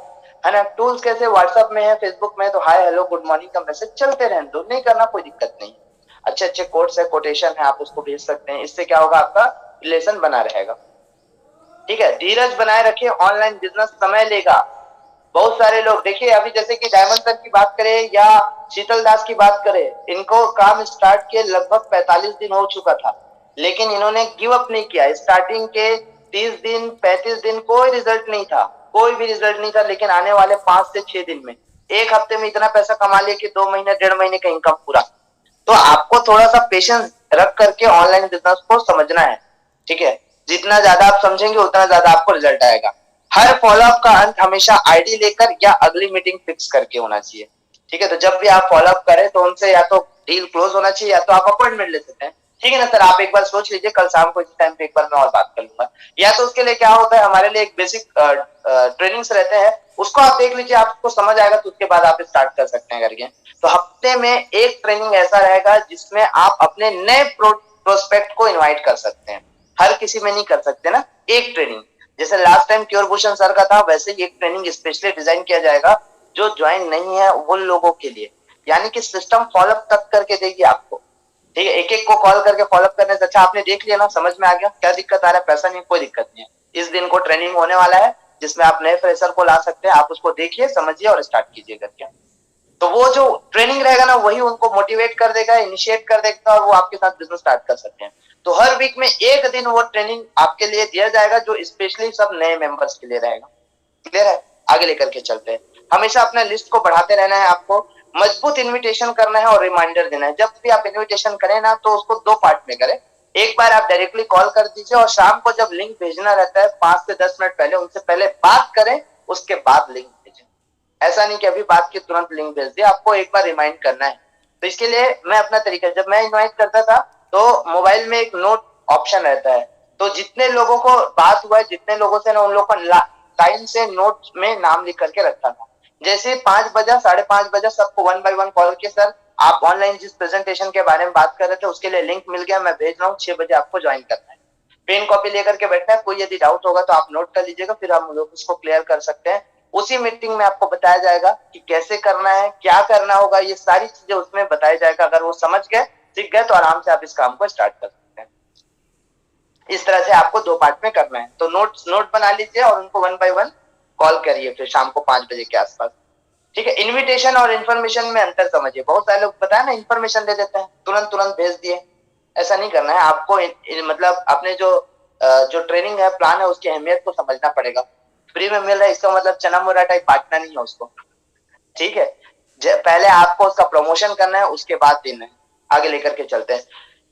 है ना। टूल्स कैसे, व्हाट्सएप में है, फेसबुक में है, तो हाय हेलो गुड मॉर्निंग का मैसेज चलते रहने दो, नहीं करना कोई दिक्कत नहीं। अच्छे अच्छे कोट्स है, कोटेशन है, आप उसको भेज सकते हैं। इससे क्या होगा, आपका रिलेशन बना रहेगा। ठीक है, धीरज बनाए रखिए, ऑनलाइन बिजनेस समय लेगा। बहुत सारे लोग देखिए, अभी जैसे कि डायमंड सर की बात करें या शीतल दास की बात करें, इनको काम स्टार्ट किए लगभग 45 दिन हो चुका था, लेकिन इन्होंने गिव अप नहीं किया। स्टार्टिंग के 30 दिन 35 दिन कोई रिजल्ट नहीं था, कोई भी रिजल्ट नहीं था, लेकिन आने वाले 5 से 6 दिन में, एक हफ्ते में इतना पैसा कमा लिया कि 2 महीने 1.5 महीने का इनकम पूरा। तो आपको थोड़ा सा पेशेंस रख करके ऑनलाइन बिजनेस को समझना है। ठीक है, जितना ज्यादा आप समझेंगे उतना ज्यादा आपको रिजल्ट आएगा। हर फॉलोअप का अंत हमेशा आईडी लेकर या अगली मीटिंग फिक्स करके होना चाहिए। ठीक है, तो जब भी आप फॉलोअप करें तो उनसे या तो डील क्लोज होना चाहिए या तो आप अपॉइंटमेंट ले सकते हैं। ठीक है ना सर, आप एक बार सोच लीजिए, कल शाम को इस टाइम पे एक बार मैं और बात कर लूंगा। या तो उसके लिए क्या होता है, हमारे लिए एक बेसिक ट्रेनिंग्स रहते हैं, उसको आप देख लीजिए, आपको समझ आएगा तो उसके बाद आप स्टार्ट कर सकते हैं करके। तो हफ्ते में एक ट्रेनिंग ऐसा रहेगा जिसमें आप अपने नए प्रोस्पेक्ट को इनवाइट कर सकते हैं। हर किसी में नहीं कर सकते ना, एक ट्रेनिंग। जैसे last time cure Bhushan sir का था, वैसे ही एक ट्रेनिंग स्पेशली डिजाइन किया जाएगा जो ज्वाइन नहीं है उन लोगों के लिए। यानी कि सिस्टम फॉलोअप तक करके देगी आपको। ठीक है, एक एक को कॉल करके फॉलोअप करने से अच्छा आपने देख लिया ना, समझ में आ गया क्या दिक्कत आ रहा है, पैसा नहीं, कोई दिक्कत नहीं है। इस दिन को ट्रेनिंग होने वाला है जिसमें आप नए फ्रेशर को ला सकते हैं, आप उसको देखिए, समझिए और स्टार्ट कीजिए करके। तो वो जो ट्रेनिंग रहेगा ना, वही उनको मोटिवेट कर देगा, इनिशिएट कर देगा, और वो आपके साथ बिजनेस स्टार्ट कर सकते हैं। तो हर वीक में एक दिन वो ट्रेनिंग आपके लिए दिया जाएगा जो स्पेशली सब नए मेंबर्स के लिए रहेगा। क्लियर है, आगे लेकर के चलते हैं। हमेशा अपना लिस्ट को बढ़ाते रहना है आपको, मजबूत इन्विटेशन करना है और रिमाइंडर देना है। जब भी आप इन्विटेशन करें ना, तो उसको 2 पार्ट में करें। एक बार आप डायरेक्टली कॉल कर दीजिए, और शाम को जब लिंक भेजना रहता है 5 से 10 मिनट पहले उनसे पहले बात करें, उसके बाद लिंक भेजें। ऐसा नहीं कि अभी बात की तुरंत लिंक भेज दिया, आपको एक बार रिमाइंड करना है। तो इसके लिए मैं अपना तरीका, जब मैं इनवाइट करता था तो मोबाइल में एक नोट ऑप्शन रहता है, तो जितने लोगों को बात हुआ है, जितने लोगों से ना, उन लोगों को टाइम से नोट में नाम लिख करके रखता था। जैसे 5 बजा 5:30 बजा, सबको 1 बाय 1 कॉल किया, सर आप ऑनलाइन जिस प्रेजेंटेशन के बारे में बात कर रहे थे उसके लिए लिंक मिल गया, मैं भेज रहा हूँ, 6 बजे आपको ज्वाइन करना है। पेन कॉपी लेकर के बैठना है, कोई यदि डाउट होगा तो आप नोट कर लीजिएगा, फिर हम लोग उसको क्लियर कर सकते हैं। उसी मीटिंग में आपको बताया जाएगा कि कैसे करना है, क्या करना होगा, ये सारी चीजें उसमें बताया जाएगा। अगर वो समझ गए, सीख गए, तो आराम से आप इस काम को स्टार्ट कर सकते हैं। इस तरह से आपको 2 पार्ट में करना है। तो नोट बना लीजिए और उनको 1 बाय 1 कॉल करिए फिर शाम को 5 बजे के आसपास। ठीक है, इन्विटेशन और इन्फॉर्मेशन में अंतर समझिए। बहुत सारे लोग बताए ना, इन्फॉर्मेशन दे देते हैं, तुरंत तुरंत भेज दिए। ऐसा नहीं करना है आपको। मतलब अपने जो ट्रेनिंग है, प्लान है, उसकी अहमियत को समझना पड़ेगा। फ्री में मिल रहा है इसका मतलब चना मुरा टाइप बांटना नहीं है उसको। ठीक है, पहले आपको उसका प्रमोशन करना है, उसके बाद देना है। आगे लेकर के चलते हैं।